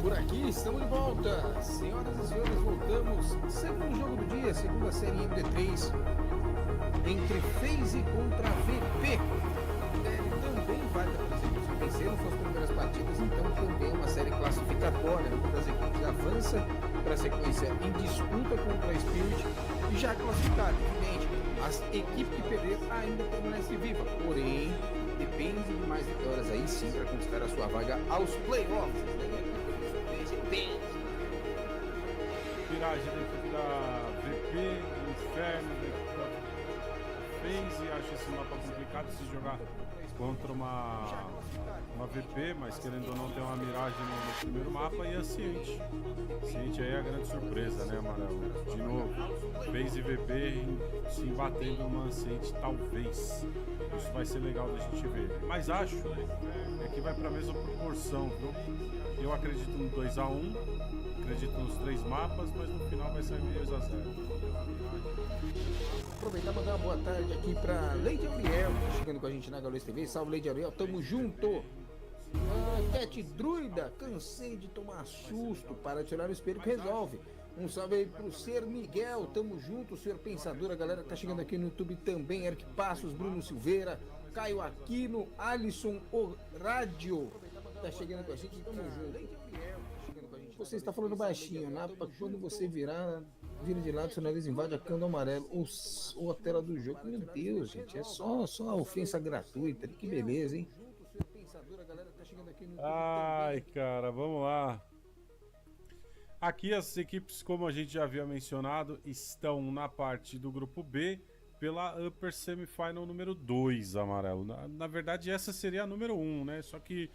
Por aqui estamos de volta, senhoras e senhores, voltamos. Segundo jogo do dia, segunda série MD3, entre FaZe contra VP. Ele também vai dar para se venceram suas primeiras partidas, então também é uma série classificatória. Uma das equipes avança para a sequência em disputa contra a Spirit e já classificada. Evidente, as equipes que perder ainda permanecem vivas, porém depende de mais vitórias aí sim para conquistar a sua vaga aos playoffs. Viragem da equipe da VP, Inferno da equipe da FaZe. Acho esse mapa complicado se jogar contra uma VP, mas querendo ou não tem uma miragem no primeiro mapa. E a Ciente aí é a grande surpresa, né, Amarelo? De novo, FaZe e VP se embatendo numa Ciente, talvez. Isso vai ser legal da gente ver. Mas acho que vai para a mesma proporção, viu? Eu acredito no 2-1, acredito nos 3 mapas, mas no final vai sair 2-0. Aproveitar e mandar uma boa tarde aqui para Lady Auriel, que tá chegando com a gente na Gaules TV. Salve, Lady Auriel, tamo junto. Cat Druida, cansei de tomar susto, para de olhar o espelho que resolve. Um salve aí pro Ser Miguel, tamo junto, Ser Pensador, a galera que tá chegando aqui no YouTube também, Eric Passos, Bruno Silveira, Caio Aquino, Alisson Rádio, tá chegando com a gente, tamo junto. Você está falando baixinho, né? Quando você vira de lado, seu nariz invade a cana amarelo ou a tela do jogo. Meu Deus, gente, é só ofensa gratuita, que beleza, hein? Ai, cara, vamos lá. Aqui as equipes, como a gente já havia mencionado, estão na parte do grupo B pela Upper Semifinal número 2, Amarelo. Na verdade, essa seria a número 1, né? Só que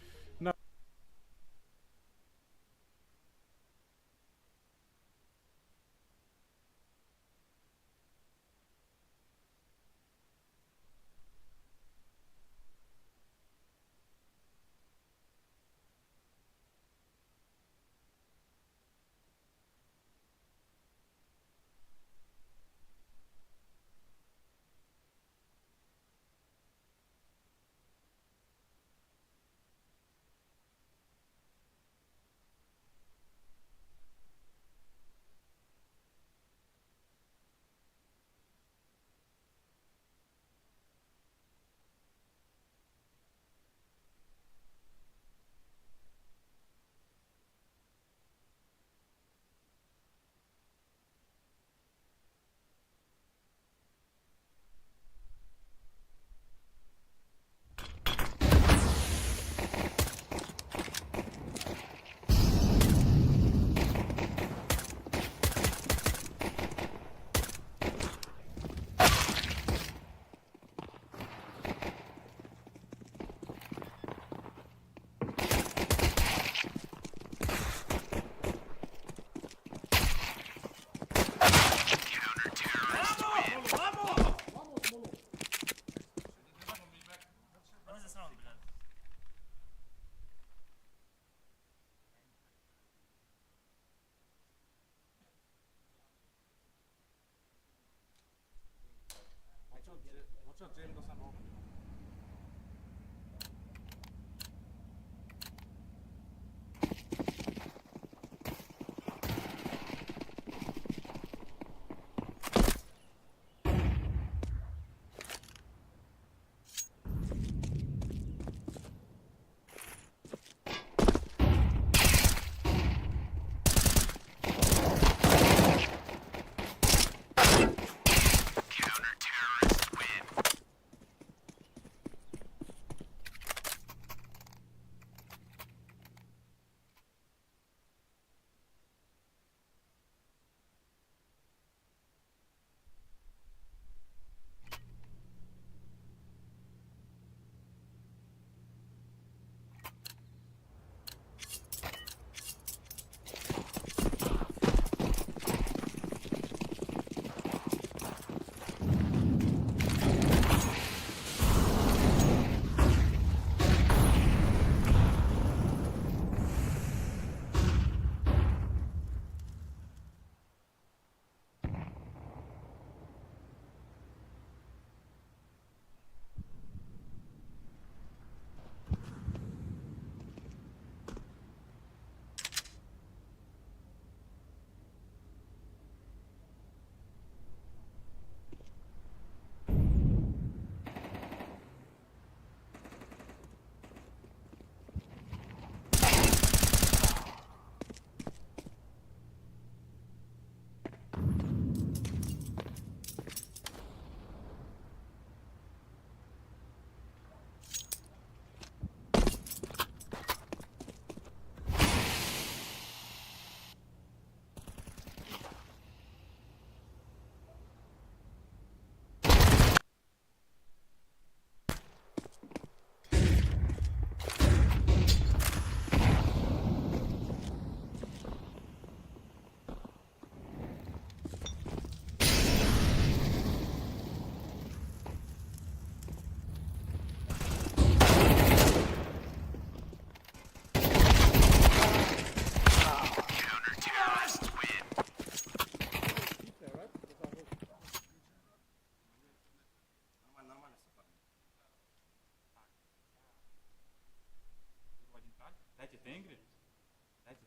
Tengri?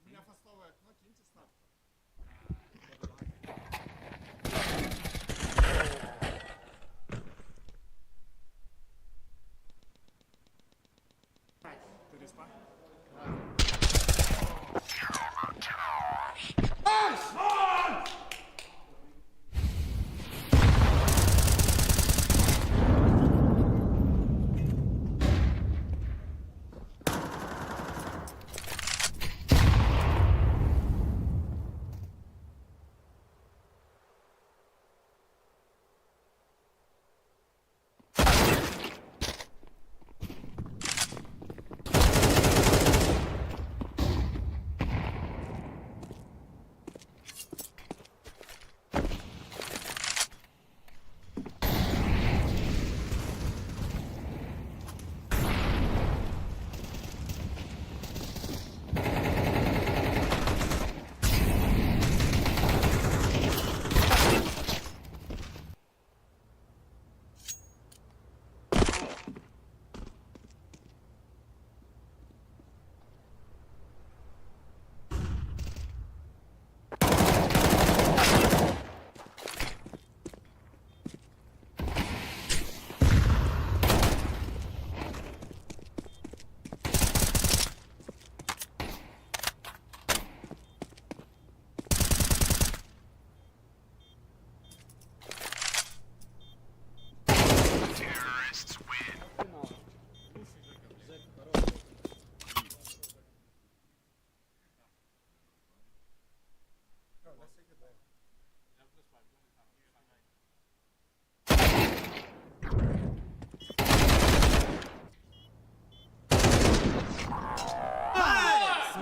Меня фастовое окно киньте ставку. Ты респа?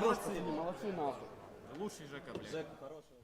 Молодцы нахуй. Лучший Жека, блядь. Жека хороший.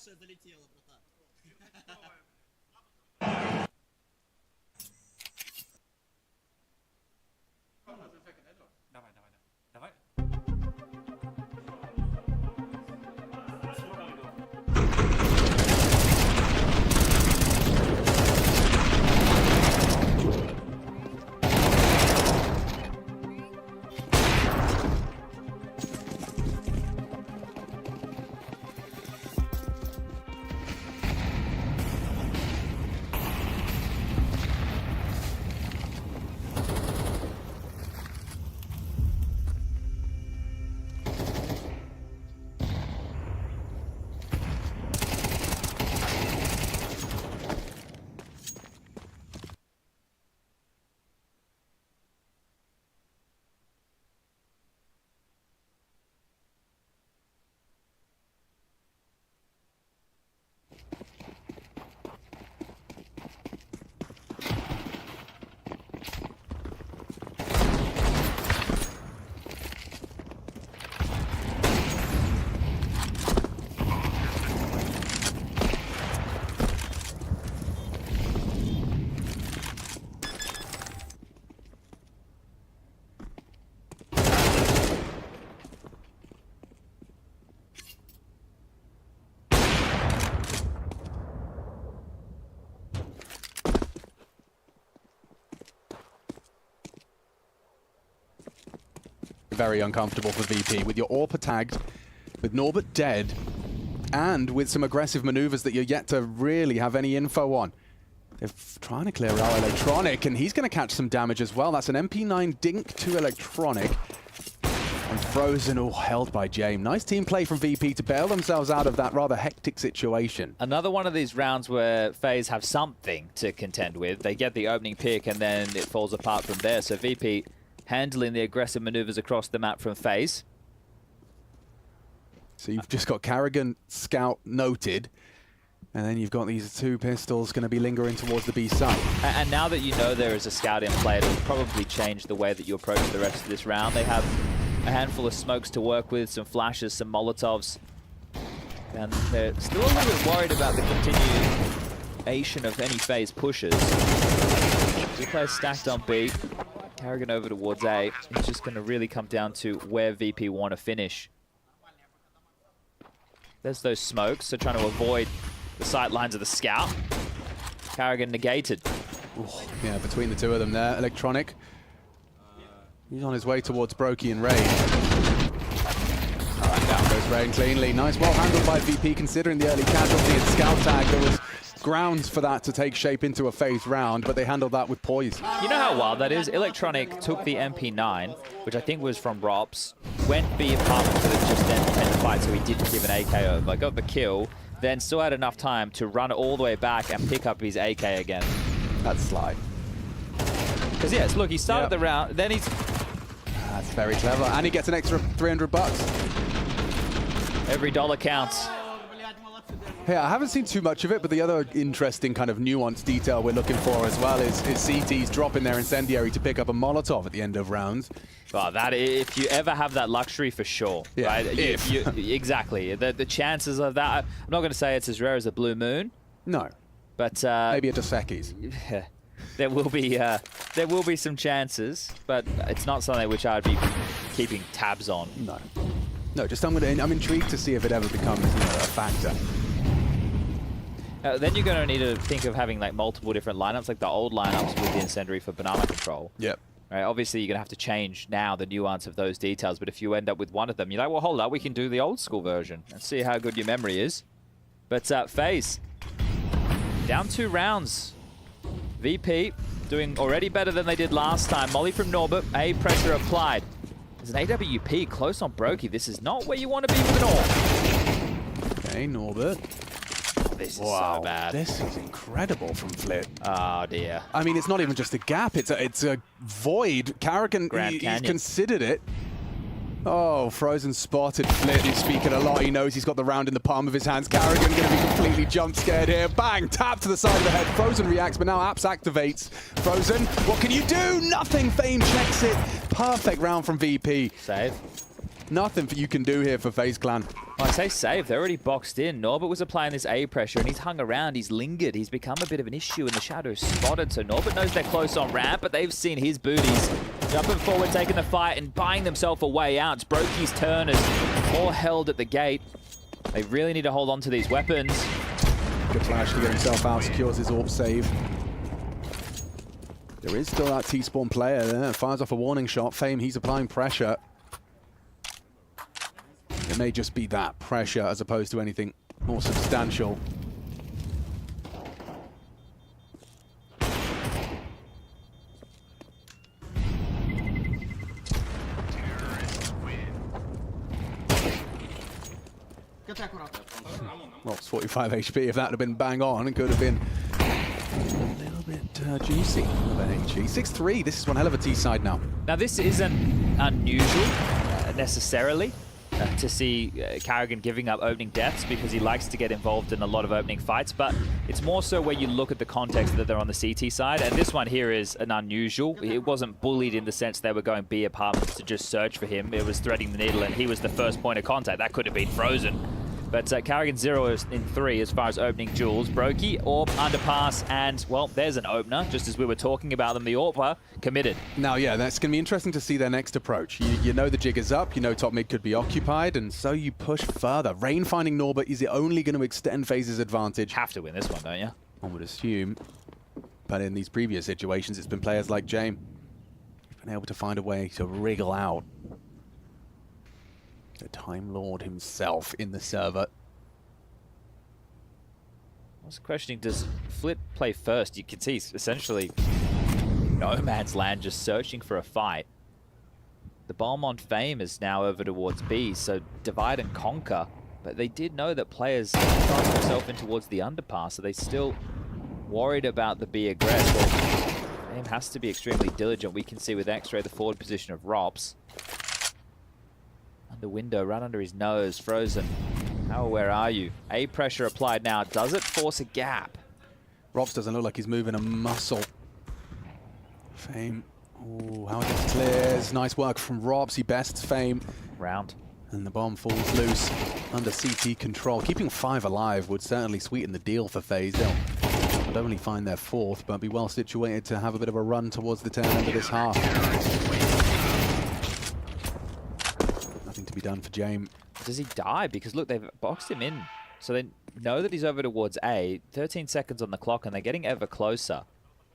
Хорошая залетела, братан. Давай, давай, давай. Very uncomfortable for VP with your AWP tagged, with Norbert dead, and with some aggressive maneuvers that you're yet to really have any info on. They're trying to clear out Electronic, and he's going to catch some damage as well. That's an MP9 dink to Electronic. And Frozen, all held by James. Nice team play from VP to bail themselves out of that rather hectic situation. Another one of these rounds where FaZe have something to contend with. They get the opening pick, and then it falls apart from there. So VP handling the aggressive maneuvers across the map from FaZe. So you've just got Carrigan, Scout noted, and then you've got these two pistols going to be lingering towards the B side. And now that you know there is a Scout in play, it'll probably change the way that you approach the rest of this round. They have a handful of smokes to work with, some flashes, some Molotovs. And they're still a little bit worried about the continuation of any FaZe pushes. Two players stacked on B. Carrigan over towards A. It's just going to really come down to where VP want to finish. There's those smokes, so trying to avoid the sight lines of the Scout. Carrigan negated. Ooh, yeah, between the two of them there, Electronic. He's on his way towards Brokey and Rain. All right, down goes Rain cleanly. Nice, well handled by VP considering the early casualty and Scout tag. There was grounds for that to take shape into a FaZe round, but they handled that with poise. You know how wild that is? Electronic took the MP9, which I think was from Rops, went B apartment for the just end the fight, so he didn't give an AK over, got the kill, then still had enough time to run all the way back and pick up his AK again. That's sly. Because yes, look, he started the round, then he's... That's very clever, and he gets an extra 300 bucks. Every dollar counts. Yeah, I haven't seen too much of it, but the other interesting kind of nuanced detail we're looking for as well is CT's dropping their incendiary to pick up a Molotov at the end of rounds. Well, that if you ever have that luxury, for sure. Yeah, right? if. Exactly. The chances of that, I'm not going to say it's as rare as a Blue Moon. No. But maybe a Dos Equis. There will be some chances, but it's not something which I'd be keeping tabs on. No. No, just I'm intrigued to see if it ever becomes a factor. Then you're going to need to think of having like multiple different lineups, like the old lineups with the incendiary for banana control. Yep. Right. Obviously, you're going to have to change now the nuance of those details, but if you end up with one of them, you're like, well, hold up, we can do the old school version and see how good your memory is. But FaZe, down 2 rounds. VP doing already better than they did last time. Molly from Norbert, A pressure applied. There's an AWP close on Brokey. This is not where you want to be with an AWP. Okay, Norbert. This is so bad. This is incredible from Flit. Oh dear. I mean, it's not even just a gap. It's a void. Carrigan, he's considered it. Oh, Frozen spotted Flit. He's speaking a lot. He knows he's got the round in the palm of his hands. Carrigan going to be completely jump scared here. Bang! Tap to the side of the head. Frozen reacts, but now Apps activates. Frozen, what can you do? Nothing. Fame checks it. Perfect round from VP. Save. Nothing you can do here for FaZe Clan. I say save. They're already boxed in. Norbert was applying this A pressure, and he's hung around. He's lingered. He's become a bit of an issue in the shadows. Spotted. So Norbert knows they're close on ramp, but they've seen his booties. Jumping forward, taking the fight, and buying themselves a way out. It's Brokey's turn as all held at the gate. They really need to hold on to these weapons. Good flash to get himself out. Secures his AWP save. There is still that T-spawn player there. Fires off a warning shot. Fame, he's applying pressure. It may just be that pressure as opposed to anything more substantial. Well, it's 45 HP. If that had been bang on, it could have been a little bit juicy of an HE. 6-3, this is one hell of a T-side now. Now, this isn't unusual necessarily. To see Carrigan giving up opening deaths because he likes to get involved in a lot of opening fights, but it's more so where you look at the context that they're on the CT side, and this one here is an unusual. It wasn't bullied in the sense they were going B apartments to just search for him. It was threading the needle, and he was the first point of contact. That could have been Frozen. But Carrigan 0 in 3 as far as opening duels. Brokey, AWP, underpass, and, well, there's an opener, just as we were talking about them. The AWPer committed. Now, yeah, that's going to be interesting to see their next approach. You know the jig is up, you know top mid could be occupied, and so you push further. Rain finding Norbert, is it only going to extend FaZe's advantage? Have to win this one, don't you? One would assume. But in these previous situations, it's been players like James who've been able to find a way to wriggle out. The Time Lord himself in the server. I was questioning, does Flit play first? You can see essentially no man's land just searching for a fight. The bomb on Fame is now over towards B, so divide and conquer. But they did know that players cast themselves in towards the underpass, so they still worried about the B aggress. Well, Fame has to be extremely diligent. We can see with X-Ray the forward position of Rops. Under window, right under his nose, Frozen. How aware are you? A pressure applied now. Does it force a gap? Rops doesn't look like he's moving a muscle. Fame. Oh, how it gets clears. Nice work from Rops. He bests Fame. Round. And the bomb falls loose under CT control. Keeping 5 alive would certainly sweeten the deal for FaZe. They'll not only find their 4th, but be well situated to have a bit of a run towards the tail end of this half. Nothing to be done for James. Does he die? Because look, they've boxed him in. So they know that he's over towards A. 13 seconds on the clock, and they're getting ever closer.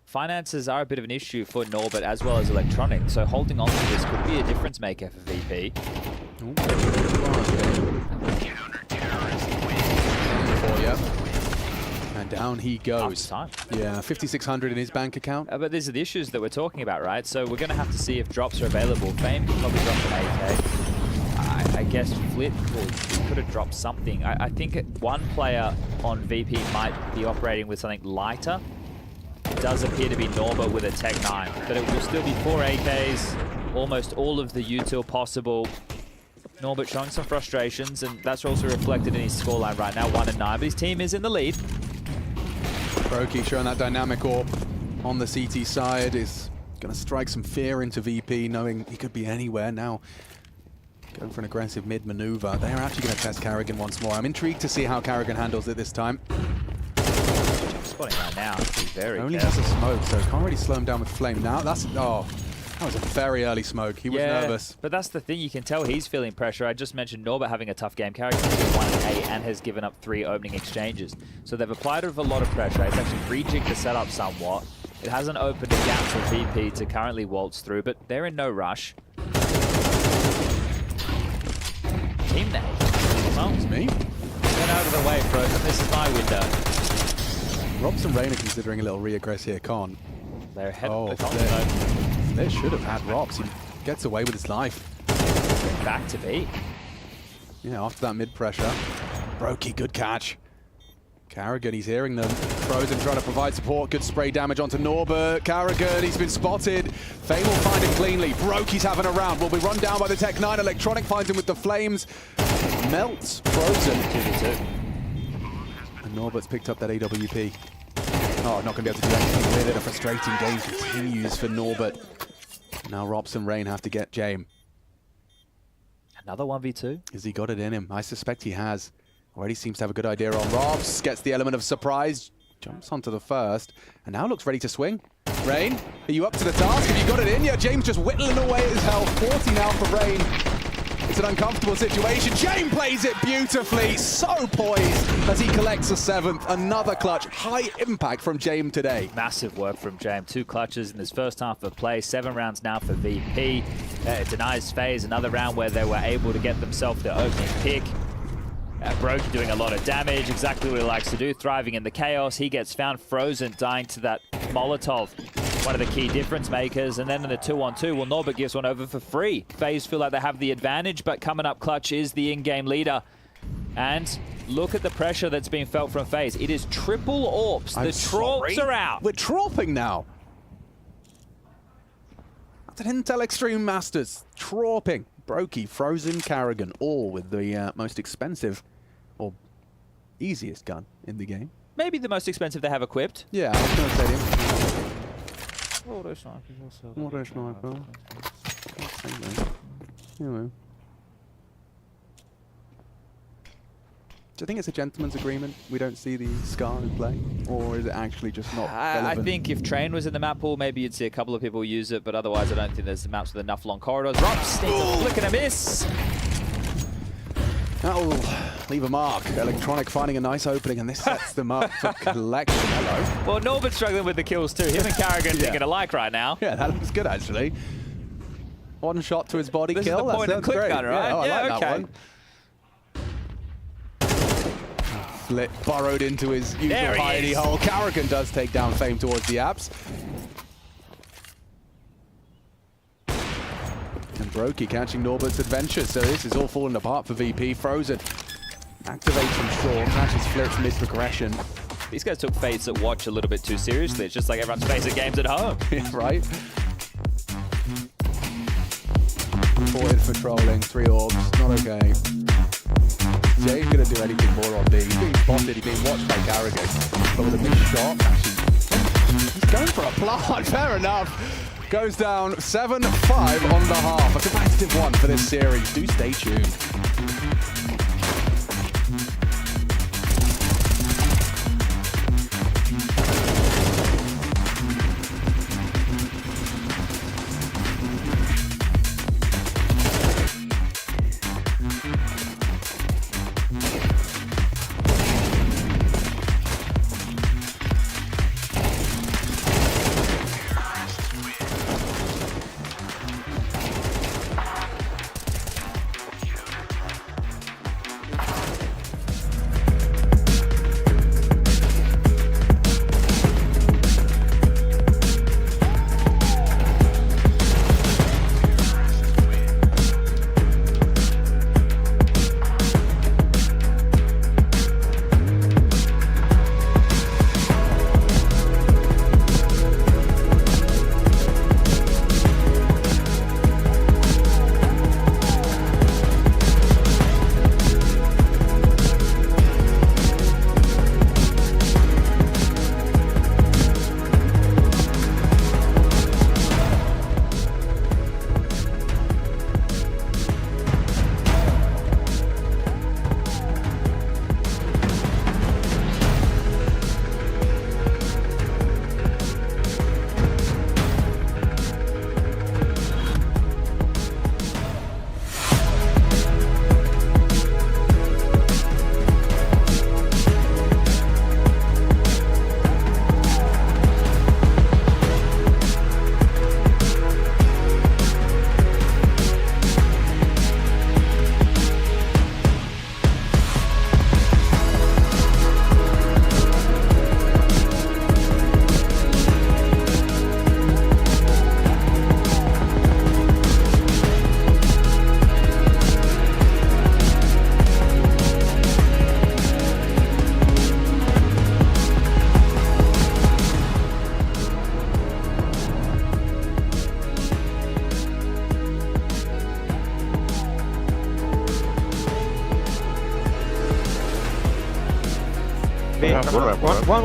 Finances are a bit of an issue for Norbert as well as Electronic, so holding on to this could be a difference maker for VP. And down he goes. Time. Yeah, 5,600 in his bank account. But these are the issues that we're talking about, right? So we're going to have to see if drops are available. Fame could probably drop an AK. I guess Flit could have dropped something. I think one player on VP might be operating with something lighter. It does appear to be Norbert with a Tech 9, but it will still be 4 AKs, almost all of the util possible. Norbert showing some frustrations, and that's also reflected in his scoreline right now, 1-9, but his team is in the lead. Brokey showing that dynamic orb on the CT side is going to strike some fear into VP, knowing he could be anywhere now. Going for an aggressive mid maneuver. They are actually going to test Carrigan once more. I'm intrigued to see how Carrigan handles it this time. Spotting right now. Very Only careful. has a smoke, so can't really slow him down with flame. Now that's that was a very early smoke. He was nervous. But that's the thing. You can tell he's feeling pressure. I just mentioned Norbert having a tough game. Carrigan's got 1-8 and has given up 3 opening exchanges. So they've applied a lot of pressure. It's actually rejigged the setup somewhat. It hasn't opened a gap for VP to currently waltz through, but they're in no rush. Team name. Well, it's me. Get out of the way, Frozen. This is my window. Robs and Rain are considering a little re-aggress here. Con. They're ahead of the Flit. convo. They should have had Robs. He gets away with his life. Back to B. Yeah, after that mid-pressure. Brokey, good catch. Carrigan, he's hearing them. Frozen trying to provide support. Good spray damage onto Norbert. Carrigan, he's been spotted. Fame will find him cleanly. Brokey's having a round. Will be run down by the Tech 9. Electronic finds him with the flames. Melts Frozen. 2v2. And Norbert's picked up that AWP. Oh, not going to be able to do anything with it. A frustrating game continues for Norbert. Now Robs and Rain have to get James. Another 1v2. Has he got it in him? I suspect he has. Already seems to have a good idea on Robs. Gets the element of surprise. Jumps onto the first. And now looks ready to swing. Rain, are you up to the task? Have you got it in? Yeah, James just whittling away at his health. 40 now for Rain. It's an uncomfortable situation. James plays it beautifully. So poised as he collects a 7th. Another clutch. High impact from James today. Massive work from James. 2 clutches in this first half of play. 7 rounds now for VP. Denies FaZe. Another round where they were able to get themselves the opening pick. Brokey doing a lot of damage. Exactly what he likes to do. Thriving in the chaos. He gets found. Frozen dying to that Molotov. One of the key difference makers. And then in the 2-on-2, well, Norbert gives one over for free. FaZe feel like they have the advantage, but coming up clutch is the in-game leader. And look at the pressure that's being felt from FaZe. It is triple AWPs. The Trawps are out. We're Trawping now. That's an Intel Extreme Masters. Trawping. Brokey, Frozen, Carrigan, all with the most expensive or easiest gun in the game. Maybe the most expensive they have equipped. Yeah, I was going to say him. Auto snipers also. Auto sniper. Anyway. Do you think it's a gentleman's agreement? We don't see the Scar in play? Or is it actually just not relevant? I think if Train was in the map pool, maybe you'd see a couple of people use it, but otherwise I don't think there's maps with enough long corridors. Rops needs a flick and a miss. That'll leave a mark. Electronic finding a nice opening, and this sets them up for collection. Hello. Well, Norbert's struggling with the kills too. Him and Carrigan thinking alike right now. Yeah, that looks good actually. One shot to his body This kill. Is the point and click great. gun, right? Yeah, I like okay. that one. Flit burrowed into his usual hidey hole. Carrigan does take down Fame towards the apps. And Brokey catching Norbert's adventure, so this is all falling apart for VP. Frozen activates from short, catches Flit's mid-progression. These guys took Fates at Watch a little bit too seriously. It's just like everyone's facing games at home. Yeah, right? Forward for trolling, 3 orbs, not okay. Jay's gonna do anything more on B. He's being spotted, he's being watched by Carrigan. But with a missed shot, actually, he's going for a plant, fair enough. Goes down 7-5 on the half. A competitive one for this series. Do stay tuned.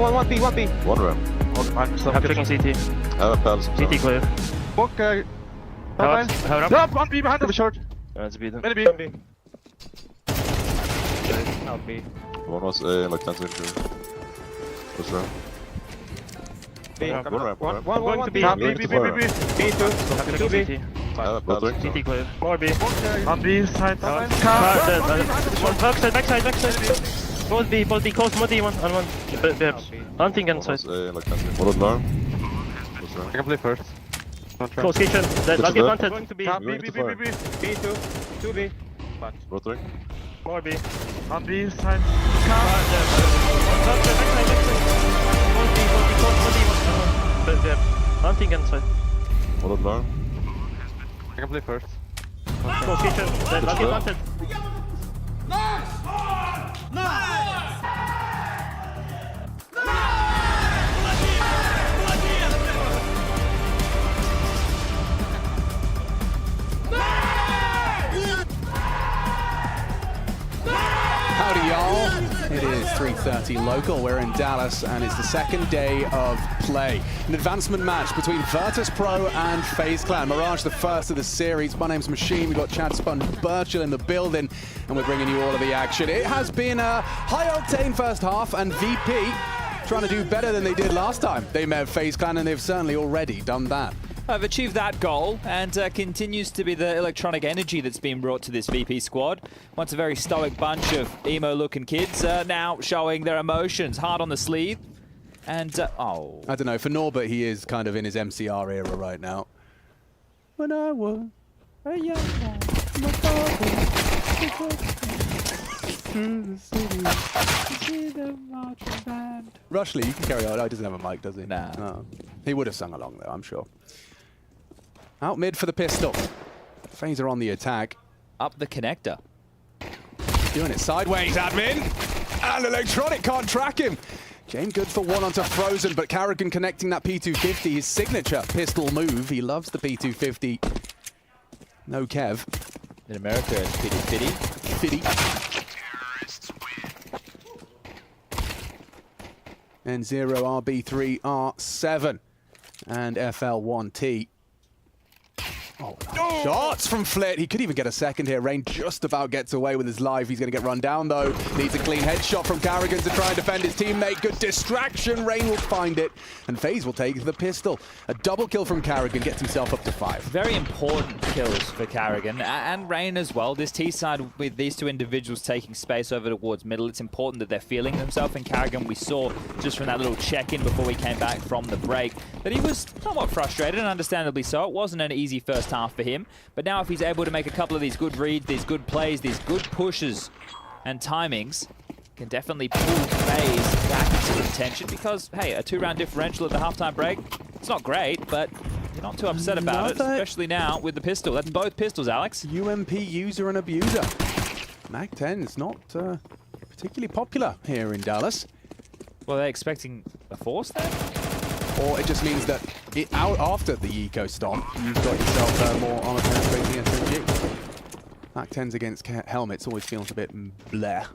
One B. One ramp. I'm checking CT. I have a palace. CT clear. Walk, Drop, one B behind the short. That's B then. Many B. Out B. One was A, like 10 seconds. What's wrong? B. One ramp. One B. Top B, B, B, B, B, B. B2. I'm checking CT. I have a palace. CT clear. More B. On B side. One backside. Both B, close, more D, one. Hunting and side. One was A, like 10 seconds. One was alarm. What's wrong? I can play first. Close kitchen. Let's get planted. Going to B. Top B, B. B2. 2B. Rotary. More B. On B side. Hunting and side. One was alarm. I can play first. Close kitchen. Let's get planted. Howdy, y'all. It is 3:30 local. We're in Dallas, and it's the second day of play. An advancement match between Virtus Pro and FaZe Clan. Mirage, the first of the series. My name's Machine. We've got Chad Spun Birchall in the building, and we're bringing you all of the action. It has been a high-octane first half, and VP trying to do better than they did last time they met FaZe Clan, and they've certainly already done that. I've achieved that goal, and continues to be the electronic energy that's been brought to this VP squad. Once a very stoic bunch of emo-looking kids, now showing their emotions hard on the sleeve. And, oh. I don't know, for Norbert, he is kind of in his MCR era right now. When I was a young man, my father Rushley, you can carry on. Oh, he doesn't have a mic, does he? Nah. Oh. He would have sung along, though, I'm sure. Out mid for the pistol. Phaser on the attack. Up the connector. Doing it sideways, admin. And Electronic can't track him. James good for one onto Frozen, but Carrigan connecting that P250, his signature pistol move. He loves the P250. No Kev. In America, it's Fitty. Fitty. And 0 RB3 R7 and FL1T. Oh, nice shots from Flit. He could even get a second here. Rain just about gets away with his life. He's going to get run down, though. Needs a clean headshot from Carrigan to try and defend his teammate. Good distraction. Rain will find it. And FaZe will take the pistol. A double kill from Carrigan gets himself up to 5. Very important kills for Carrigan and Rain as well. This T side with these two individuals taking space over towards middle, it's important that they're feeling themselves. And Carrigan, we saw just from that little check-in before we came back from the break that he was somewhat frustrated, and understandably so. It wasn't an easy first half for him. But now if he's able to make a couple of these good reads, these good plays, these good pushes and timings, can definitely pull FaZe back into contention because, hey, a 2-round differential at the halftime break, it's not great, but you're not too upset about it, especially now with the pistol. That's both pistols, Alex. UMP user and abuser. Mac-10 is not particularly popular here in Dallas. Well, they're expecting a force there? Or it just means that out after the eco stomp, you've got yourself more armor penetrating SMG. Mac-10s against helmets always feels a bit bleh.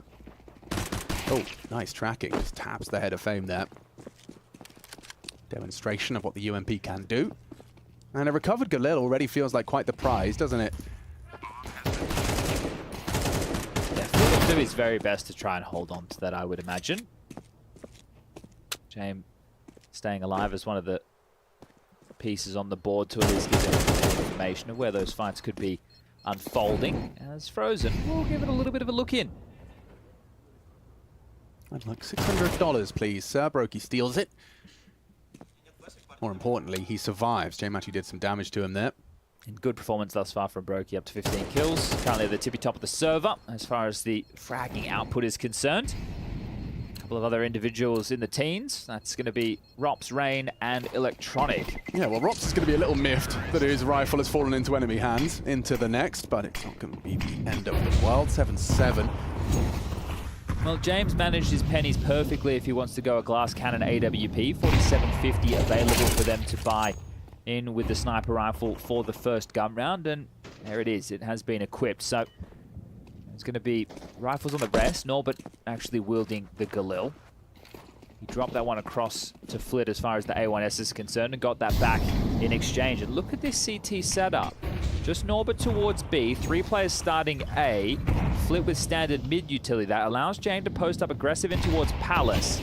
Oh, nice tracking. Just taps the head of fame there. Demonstration of what the UMP can do. And a recovered Galil already feels like quite the prize, doesn't it? Yeah, Phil will do his very best to try and hold on to that, I would imagine. James staying alive as one of the pieces on the board to at least give them information of where those fights could be unfolding. As Frozen, we'll give it a little bit of a look in. I'd like $600, please, sir. Brokey steals it. More importantly, he survives. James actually did some damage to him there. And good performance thus far from Brokey, up to 15 kills. Currently at the tippy top of the server as far as the fragging output is concerned. Of other individuals in the teens. That's going to be Rops, Rain, and Electronic. Yeah, well, Rops is going to be a little miffed that his rifle has fallen into enemy hands into the next, but it's not going to be the end of the world. 7-7. Well, James managed his pennies perfectly if he wants to go a glass cannon AWP. 47.50 available for them to buy in with the sniper rifle for the first gun round, and there it is. It has been equipped, so it's going to be rifles on the rest. Norbert actually wielding the Galil. He dropped that one across to Flit as far as the A1S is concerned and got that back in exchange. And look at this CT setup. Just Norbert towards B, 3 players starting A, Flit with standard mid utility. That allows Jane to post up aggressive in towards Palace.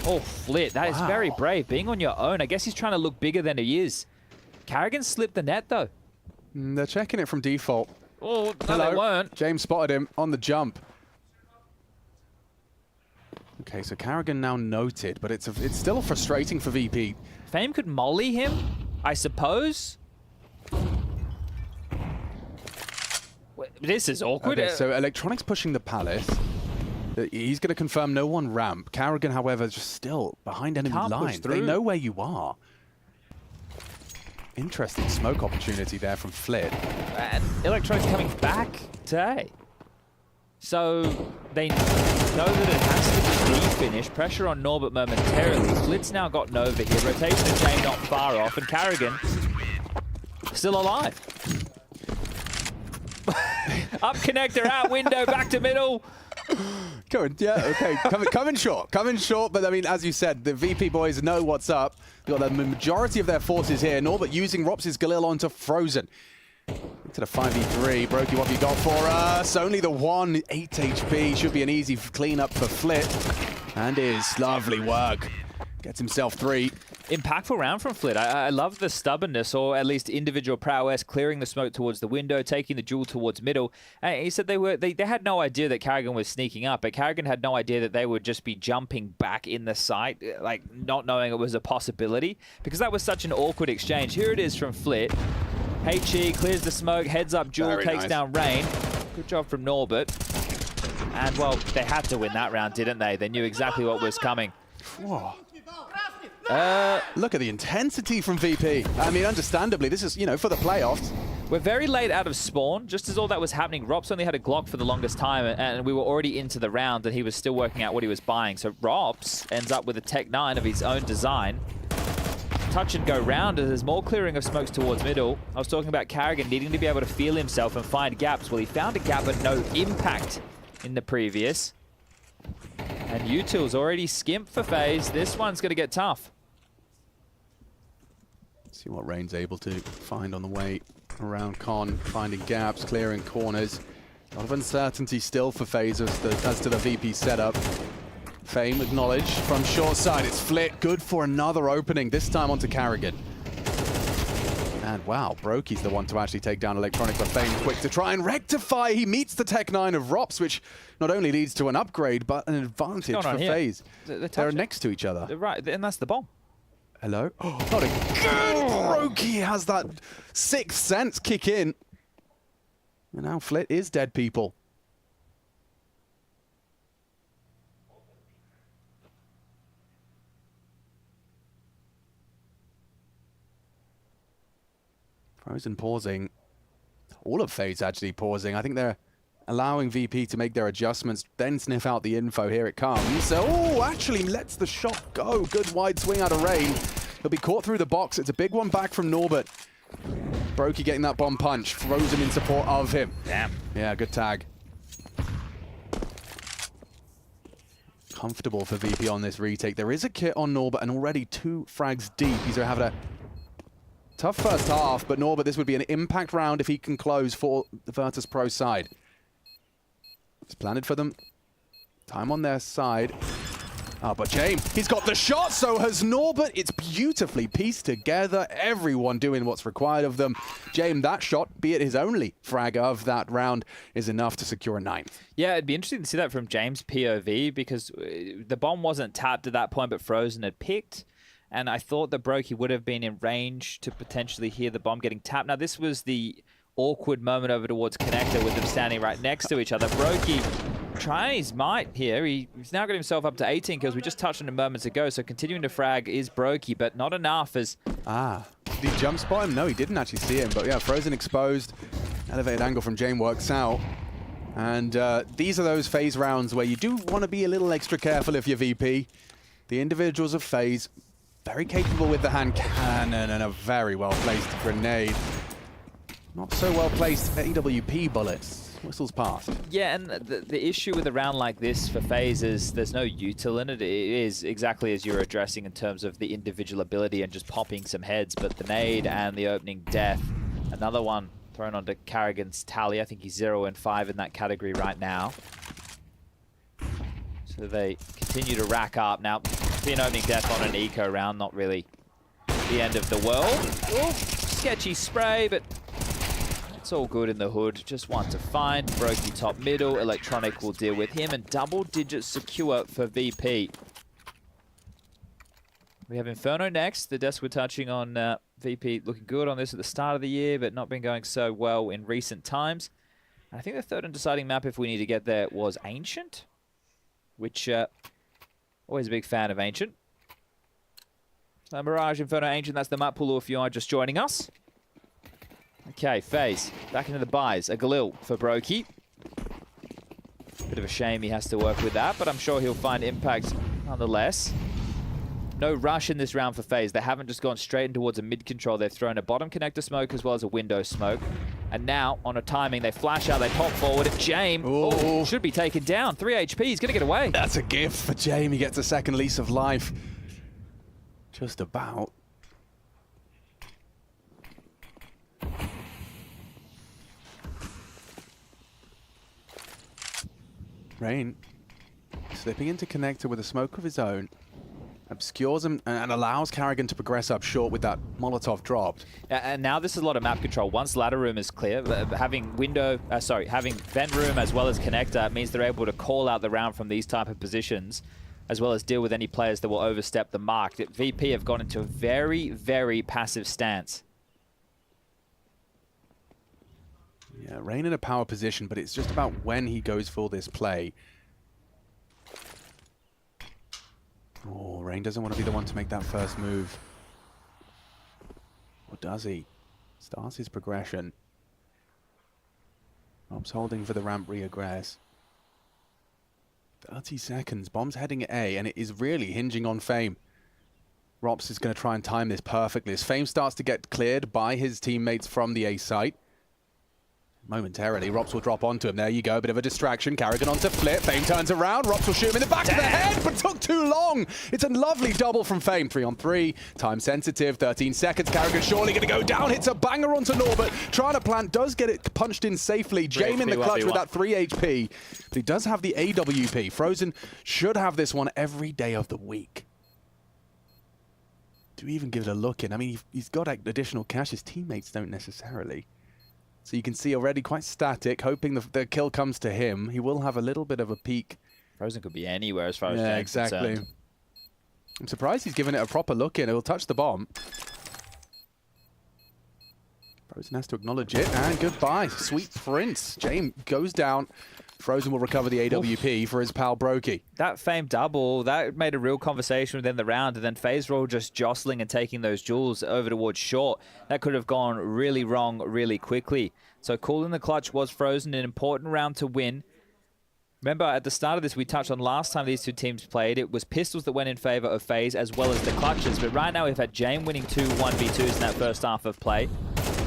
Oh, Flit, that is very brave. Being on your own, I guess he's trying to look bigger than he is. Carrigan slipped the net though. They're checking it from default. Oh, no, they weren't. James spotted him on the jump. Okay, so Carrigan now noted, but it's still frustrating for VP. Fame could molly him, I suppose. This is awkward. Okay, so Electronic's pushing the Palace. He's going to confirm no one ramp. Carrigan, however, is just still behind enemy lines. They know where you are. Interesting smoke opportunity there from Flit. And Electronic's coming back today. So they know that it has to be finished. Pressure on Norbert momentarily. Flit's now got Nova here. Rotation of Chain not far off. And Carrigan still alive. Up connector, out window, back to middle. Yeah, okay. Coming short. Coming short, but I mean, as you said, the VP boys know what's up. They've got the majority of their forces here. Norbert using Rops' Galil onto Frozen. Into the 5v3. Brokey, what have you got for us? Only the 1, 8 HP. Should be an easy cleanup for Flit. And is lovely work. Gets himself 3. Impactful round from Flit. I love the stubbornness, or at least individual prowess, clearing the smoke towards the window, taking the duel towards middle. And he said they had no idea that Carrigan was sneaking up, but Carrigan had no idea that they would just be jumping back in the site, like not knowing it was a possibility, because that was such an awkward exchange. Here it is from Flit. HE clears the smoke, heads up, duel, takes down Rain. Good job from Norbert. And, well, they had to win that round, didn't they? They knew exactly what was coming. Whoa. Look at the intensity from VP. I mean, understandably, this is, you know, for the playoffs. We're very late out of spawn. Just as all that was happening, Rops only had a Glock for the longest time, and we were already into the round, and he was still working out what he was buying. So Rops ends up with a Tech 9 of his own design. Touch and go round as there's more clearing of smokes towards middle. I was talking about Carrigan needing to be able to feel himself and find gaps. Well, he found a gap but no impact in the previous. And Util's already skimped for FaZe. This one's going to get tough. See what Rain's able to find on the way around Con, finding gaps, clearing corners. A lot of uncertainty still for FaZe as to the VP setup. Fame acknowledged from short side. It's Flit, good for another opening, this time onto Carrigan. And wow, Brokey's the one to actually take down Electronic, but Fame quick to try and rectify. He meets the Tech 9 of Rops, which not only leads to an upgrade, but an advantage for FaZe. They're next to each other. Right, and that's the bomb. Hello? Oh, not again! Brokey has that sixth sense kick in. And now Flit is dead, people. Frozen pausing. All of FaZe actually pausing. I think they're allowing VP to make their adjustments, then sniff out the info. Here it comes. So, oh, actually lets the shot go. Good wide swing out of Rain. He'll be caught through the box. It's a big one back from Norbert. Brokey getting that bomb punch. Frozen in support of him. Damn. Yeah, good tag. Comfortable for VP on this retake. There is a kit on Norbert and already 2 frags deep. He's having a tough first half, but Norbert, this would be an impact round if he can close for the Virtus Pro side. It's planted for them. Time on their side. Oh, but James, he's got the shot, so has Norbert. It's beautifully pieced together. Everyone doing what's required of them. James, that shot, be it his only frag of that round, is enough to secure a 9th. Yeah, it'd be interesting to see that from James' POV, because the bomb wasn't tapped at that point, but Frozen had picked. And I thought that Brokey would have been in range to potentially hear the bomb getting tapped. Now, this was the awkward moment over towards Connector with them standing right next to each other. Brokey trying his might here. He's now got himself up to 18 kills. We just touched on him moments ago, so continuing to frag is Brokey, but not enough as... Ah, did he jump spot him? No, he didn't actually see him, but yeah, Frozen exposed. Elevated angle from Jane works out. And these are those FaZe rounds where you do want to be a little extra careful if you're VP. The individuals of FaZe, very capable with the hand cannon and a very well-placed grenade. Not so well-placed AWP bullets. Whistles past. Yeah, and the issue with a round like this for FaZe is there's no util in it. It is exactly as you're addressing in terms of the individual ability and just popping some heads, but the nade and the opening death. Another one thrown onto Carrigan's tally. I think he's 0 and 5 in that category right now. So they continue to rack up. Now, being opening death on an eco round, not really the end of the world. Ooh, sketchy spray, but it's all good in the hood. Just one to find. Brokey top middle. Electronic will deal with him, and double-digit secure for VP. We have Inferno next. The desk we're touching on VP looking good on this at the start of the year, but not been going so well in recent times. I think the third and deciding map, if we need to get there, was Ancient, which always a big fan of Ancient. Mirage, Inferno, Ancient, that's the map pool if you are just joining us. Okay, FaZe, back into the buys. A Galil for Brokey. Bit of a shame he has to work with that, but I'm sure he'll find impact nonetheless. No rush in this round for FaZe. They haven't just gone straight in towards a mid-control. They've thrown a bottom connector smoke as well as a window smoke. And now, on a timing, they flash out, they pop forward. James should be taken down. 3 HP, he's going to get away. That's a gift for James. He gets a second lease of life. Just about. Rain slipping into connector with a smoke of his own, obscures him and allows Carrigan to progress up short with that Molotov dropped. And now this is a lot of map control. Once ladder room is clear, having vent room as well as connector means they're able to call out the round from these type of positions, as well as deal with any players that will overstep the mark. VP have gone into a very, very passive stance. Yeah, Rain in a power position, but it's just about when he goes for this play. Oh, Rain doesn't want to be the one to make that first move. Or does he? Starts his progression. Rob's holding for the ramp reaggress. 30 seconds. Bomb's heading at A, and it is really hinging on Fame. Rops is going to try and time this perfectly. As Fame starts to get cleared by his teammates from the A site. Momentarily, Rops will drop onto him. There you go, a bit of a distraction. Carrigan onto Flip. Fame turns around. Rops will shoot him in the back of the head, but took too long. It's a lovely double from Fame. 3-on-3, time sensitive, 13 seconds. Carrigan surely going to go down. Hits a banger onto Norbert. Trying to plant, does get it punched in safely. Jame in the clutch with that 3 HP. But he does have the AWP. Frozen should have this one every day of the week. Do we even give it a look in? I mean, he's got additional cash. His teammates don't necessarily. So you can see already quite static, hoping the kill comes to him. He will have a little bit of a peek. Frozen could be anywhere as far as yeah, James exactly. concerned. I'm surprised he's given it a proper look in. It will touch the bomb. Frozen has to acknowledge it, and goodbye. Sweet Prince. James goes down. Frozen will recover the AWP for his pal Brokey. That Fame double, that made a real conversation within the round, and then FaZe were all just jostling and taking those jewels over towards short. That could have gone really wrong really quickly. So cool in the clutch was Frozen, an important round to win. Remember, at the start of this, we touched on last time these two teams played, it was pistols that went in favor of FaZe as well as the clutches. But right now, we've had Jame winning 2 1v2s in that first half of play.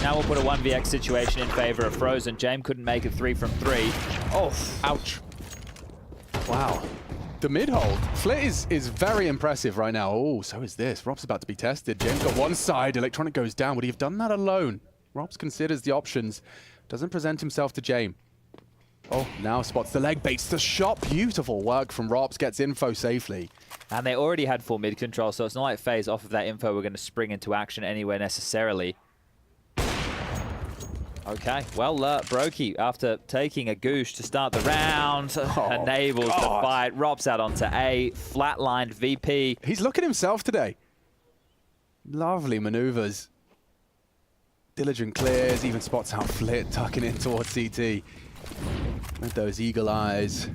Now we'll put a 1vx situation in favor of Frozen. Jame couldn't make it 3 from 3. Oh, ouch. Wow. The mid-hold. Flit is very impressive right now. Oh, so is this. Rob's about to be tested. James got one side. Electronic goes down. Would he have done that alone? Robs considers the options. Doesn't present himself to Jame. Oh, now spots the leg, baits the shot. Beautiful work from Robs, gets info safely. And they already had full mid control, so it's not like FaZe off of that info we're going to spring into action anywhere necessarily. Okay, well, Brokey, after taking a goosh to start the round, enables the fight. Robs out onto A, flatlined VP. He's looking himself today. Lovely maneuvers. Diligent clears, even spots out Flit, tucking in towards CT. With those eagle eyes.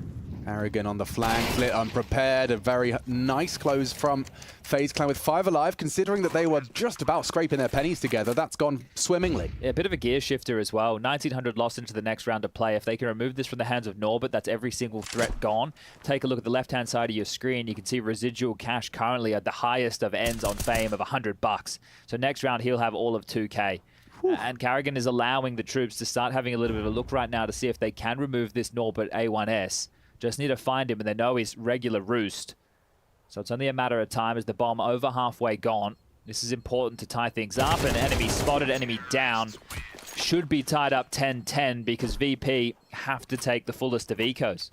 Arrogant on the flank, Flit unprepared. A very nice close from FaZe Clan with 5 alive, considering that they were just about scraping their pennies together. That's gone swimmingly. Yeah, a bit of a gear shifter as well. 1900 lost into the next round of play. If they can remove this from the hands of Norbert, that's every single threat gone. Take a look at the left-hand side of your screen. You can see residual cash currently at the highest of ends on Fame of $100. So next round, he'll have all of 2K. And Carrigan is allowing the troops to start having a little bit of a look right now to see if they can remove this Norbert A1S. Just need to find him, and they know he's regular roost. So it's only a matter of time as the bomb over halfway gone. This is important to tie things up. An enemy spotted, enemy down. Should be tied up 10-10 because VP have to take the fullest of ecos.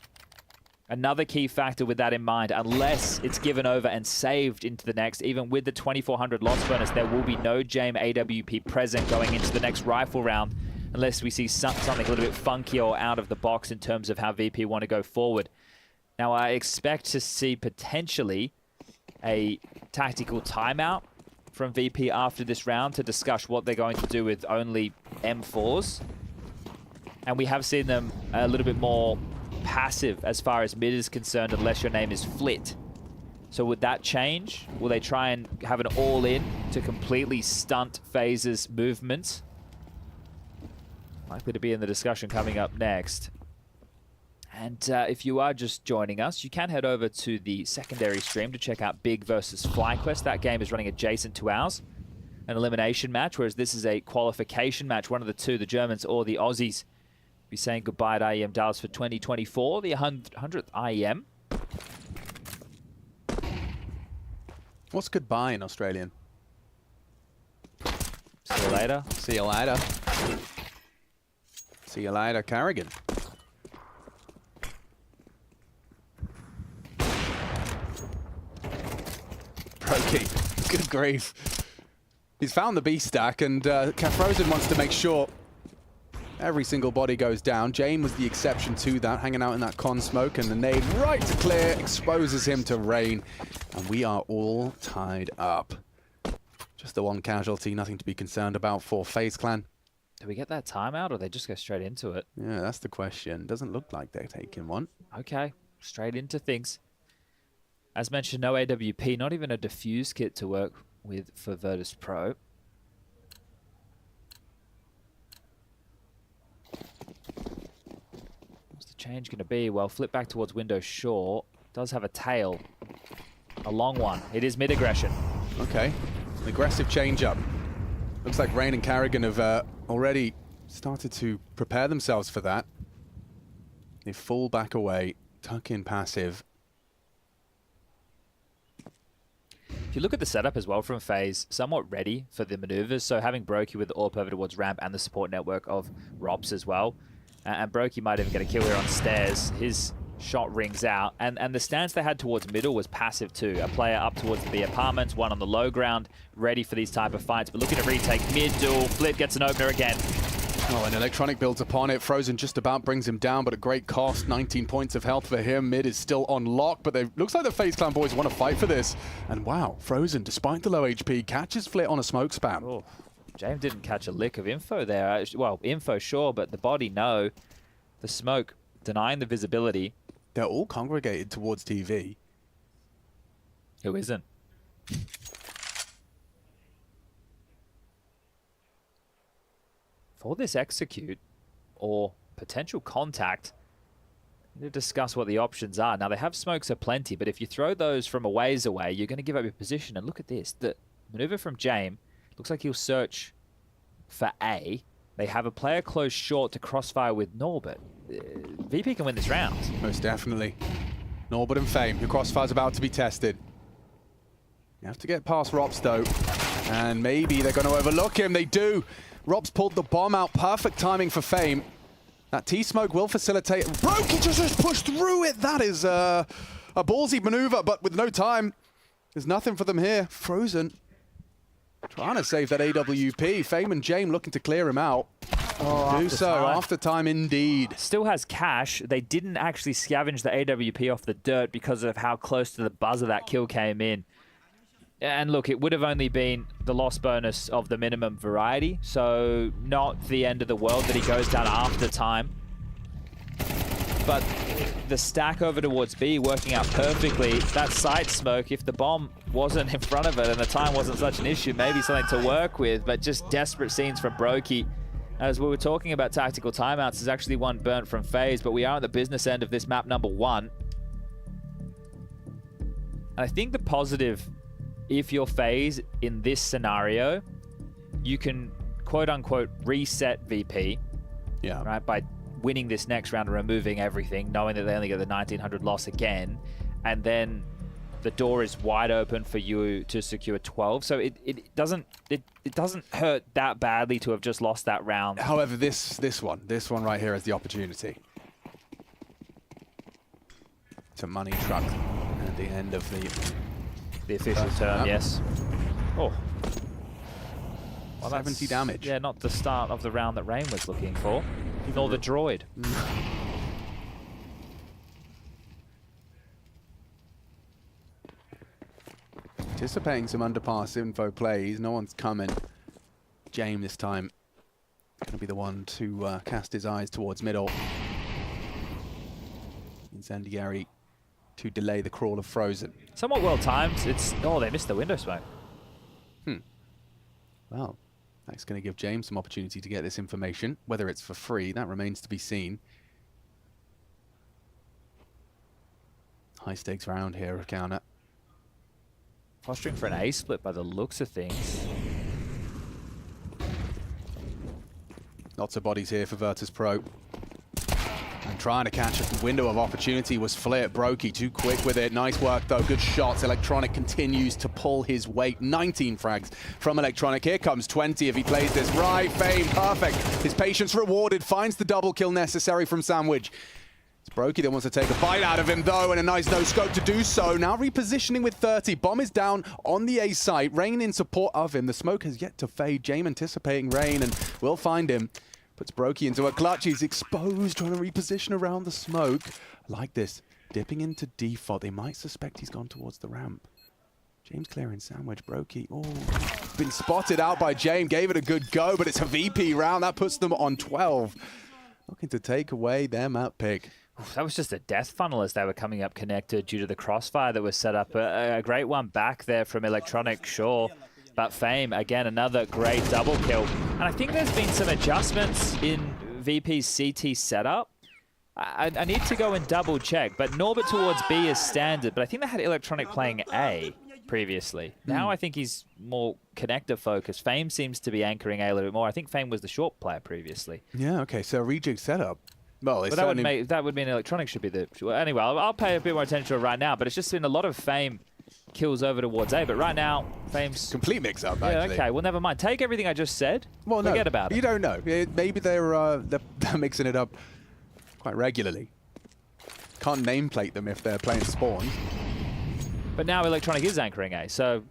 Another key factor with that in mind, unless it's given over and saved into the next, even with the 2400 loss bonus, there will be no Jame AWP present going into the next rifle round, unless we see something a little bit funky or out of the box in terms of how VP want to go forward. Now, I expect to see potentially a tactical timeout from VP after this round to discuss what they're going to do with only M4s. And we have seen them a little bit more passive as far as mid is concerned, unless your name is Flit. So would that change? Will they try and have an all-in to completely stunt FaZe's movement? Likely to be in the discussion coming up next. And if you are just joining us, you can head over to the secondary stream to check out Big versus FlyQuest. That game is running adjacent to ours. An elimination match, whereas this is a qualification match. One of the two, the Germans or the Aussies, be saying goodbye to IEM Dallas for 2024, the 100th IEM. What's goodbye in Australian? See you later. See you later. See you later, Carrigan. Brokey, good grief. He's found the B stack, and Frozen wants to make sure every single body goes down. Jame was the exception to that, hanging out in that con smoke, and the nade right to clear exposes him to Rain, and we are all tied up. Just the one casualty, nothing to be concerned about for FaZe Clan. Do we get that timeout or they just go straight into it? Yeah, that's the question. Doesn't look like they're taking one. Okay, straight into things. As mentioned, no AWP, not even a diffuse kit to work with for Virtus Pro. What's the change going to be? Well, flip back towards window short. Does have a tail. A long one. It is mid-aggression. Okay, an aggressive change-up. Looks like Rain and Carrigan have already started to prepare themselves for that. They fall back away, tuck in passive. If you look at the setup as well from FaZe, somewhat ready for the maneuvers. So having Brokey with the AWP over towards ramp and the support network of Rops as well. And Brokey might even get a kill here on stairs. His shot rings out. And the stance they had towards middle was passive too. A player up towards the apartments, one on the low ground, ready for these type of fights. But looking to retake mid-duel. Flip gets an opener again. Oh, and Electronic builds upon it. Frozen just about brings him down, but at great cost. 19 points of health for him. Mid is still on lock, but looks like the FaZe Clan boys want to fight for this. And wow, Frozen, despite the low HP, catches Flit on a smoke spam. Oh, James didn't catch a lick of info there. Well, info sure, but the body no. The smoke denying the visibility. They're all congregated towards TV. Who isn't? For this execute or potential contact, we need to discuss what the options are. Now, they have smokes aplenty, but if you throw those from a ways away, you're going to give up your position. And look at this. The maneuver from James looks like he'll search for A. They have a player close short to crossfire with Norbert. VP can win this round. Most definitely. Norbert and Fame. Your crossfire's about to be tested. You have to get past Rops, though. And maybe they're going to overlook him. They do. Rops pulled the bomb out. Perfect timing for Fame. That T-Smoke will facilitate. Brokey just pushed through it. That is a ballsy maneuver, but with no time. There's nothing for them here. Frozen trying to save that AWP. Fame and James looking to clear him out. Oh, do so after time indeed. Still has cash. They didn't actually scavenge the AWP off the dirt because of how close to the buzzer that kill came in. And look, it would have only been the loss bonus of the minimum variety, so not the end of the world that he goes down after time. But the stack over towards B working out perfectly. That side smoke, if the bomb wasn't in front of it and the time wasn't such an issue, maybe something to work with, but just desperate scenes from Brokey. As we were talking about tactical timeouts, there's actually one burnt from FaZe, but we are on the business end of this map number 1. And I think the positive, if you're FaZe in this scenario, you can quote-unquote reset VP, right, by winning this next round and removing everything, knowing that they only get the 1900 loss again, and then the door is wide open for you to secure 12. So it doesn't hurt that badly to have just lost that round. However, this one right here is the opportunity. It's a money truck at the end of the official term, yes. Oh. Well, 70 damage. Yeah, not the start of the round that Rain was looking for, nor the droid. Anticipating some underpass info plays. No one's coming. James this time going to be the one to cast his eyes towards middle. Incendiary to delay the crawl of Frozen. Somewhat well timed. Oh, they missed the window smoke. Well, that's going to give James some opportunity to get this information. Whether it's for free, that remains to be seen. High stakes round here, Rakana. Posturing for an A split by the looks of things. Lots of bodies here for Virtus Pro. And trying to catch a window of opportunity was Flit. Brokey too quick with it. Nice work though, good shots. Electronic continues to pull his weight. 19 frags from Electronic. Here comes 20 if he plays this right. Fame, perfect. His patience rewarded. Finds the double kill necessary from Sandwich. It's Brokey that wants to take a bite out of him though, and a nice no-scope to do so. Now repositioning with 30. Bomb is down on the A site. Rain in support of him. The smoke has yet to fade. James anticipating Rain and will find him. Puts Brokey into a clutch. He's exposed, trying to reposition around the smoke. Like this. Dipping into default. They might suspect he's gone towards the ramp. James clearing sandwich. Brokey. Oh, been spotted out by James. Gave it a good go, but it's a VP round. That puts them on 12. Looking to take away their map pick. That was just a death funnel as they were coming up connected due to the crossfire that was set up. A great one back there from Electronic, sure. But Fame, again, another great double kill. And I think there's been some adjustments in VP's CT setup. I need to go and double check, but Norbert towards B is standard, but I think they had Electronic playing A previously. Now I think he's more connector focused. Fame seems to be anchoring A little bit more. I think Fame was the short player previously. Yeah, okay, so rejig setup. Well, but that would mean Electronic should be the... Well, anyway, I'll pay a bit more attention to it right now, but it's just been a lot of Fame kills over towards A, but right now, Fame's... Complete mix-up, yeah, actually. Okay, well, never mind. Take everything I just said, well, forget about it. You don't know. Maybe they're mixing it up quite regularly. Can't nameplate them if they're playing Spawn. But now Electronic is anchoring A, so...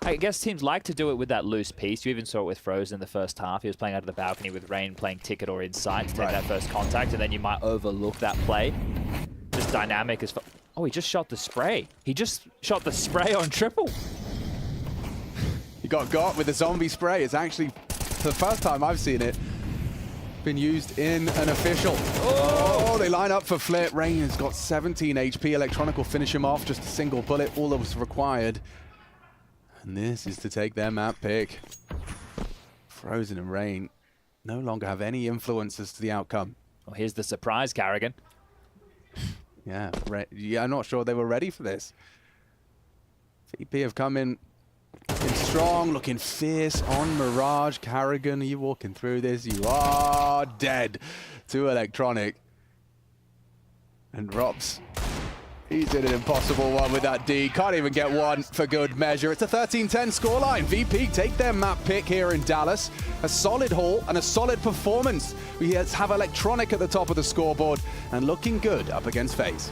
I guess teams like to do it with that loose piece. You even saw it with Frozen in the first half. He was playing out of the balcony with Rain playing Ticket or Insight to take that first contact, and then you might overlook that play. Just dynamic as... Oh, he just shot the spray. He just shot the spray on triple. He got with the zombie spray. It's actually the first time I've seen it been used in an official. Oh, they line up for Flit. Rain has got 17 HP. Electronic will finish him off. Just a single bullet, all that was required. And this is to take their map pick. Frozen and Rain no longer have any influence as to the outcome. Well, here's the surprise, Carrigan. Yeah, I'm not sure they were ready for this. VP have come in strong, looking fierce on Mirage. Carrigan, are you walking through this? You are dead to Electronic. And Rops, he's in an impossible one with that D. Can't even get one for good measure. It's a 13-10 scoreline. VP take their map pick here in Dallas. A solid haul and a solid performance. We have Electronic at the top of the scoreboard and looking good up against FaZe.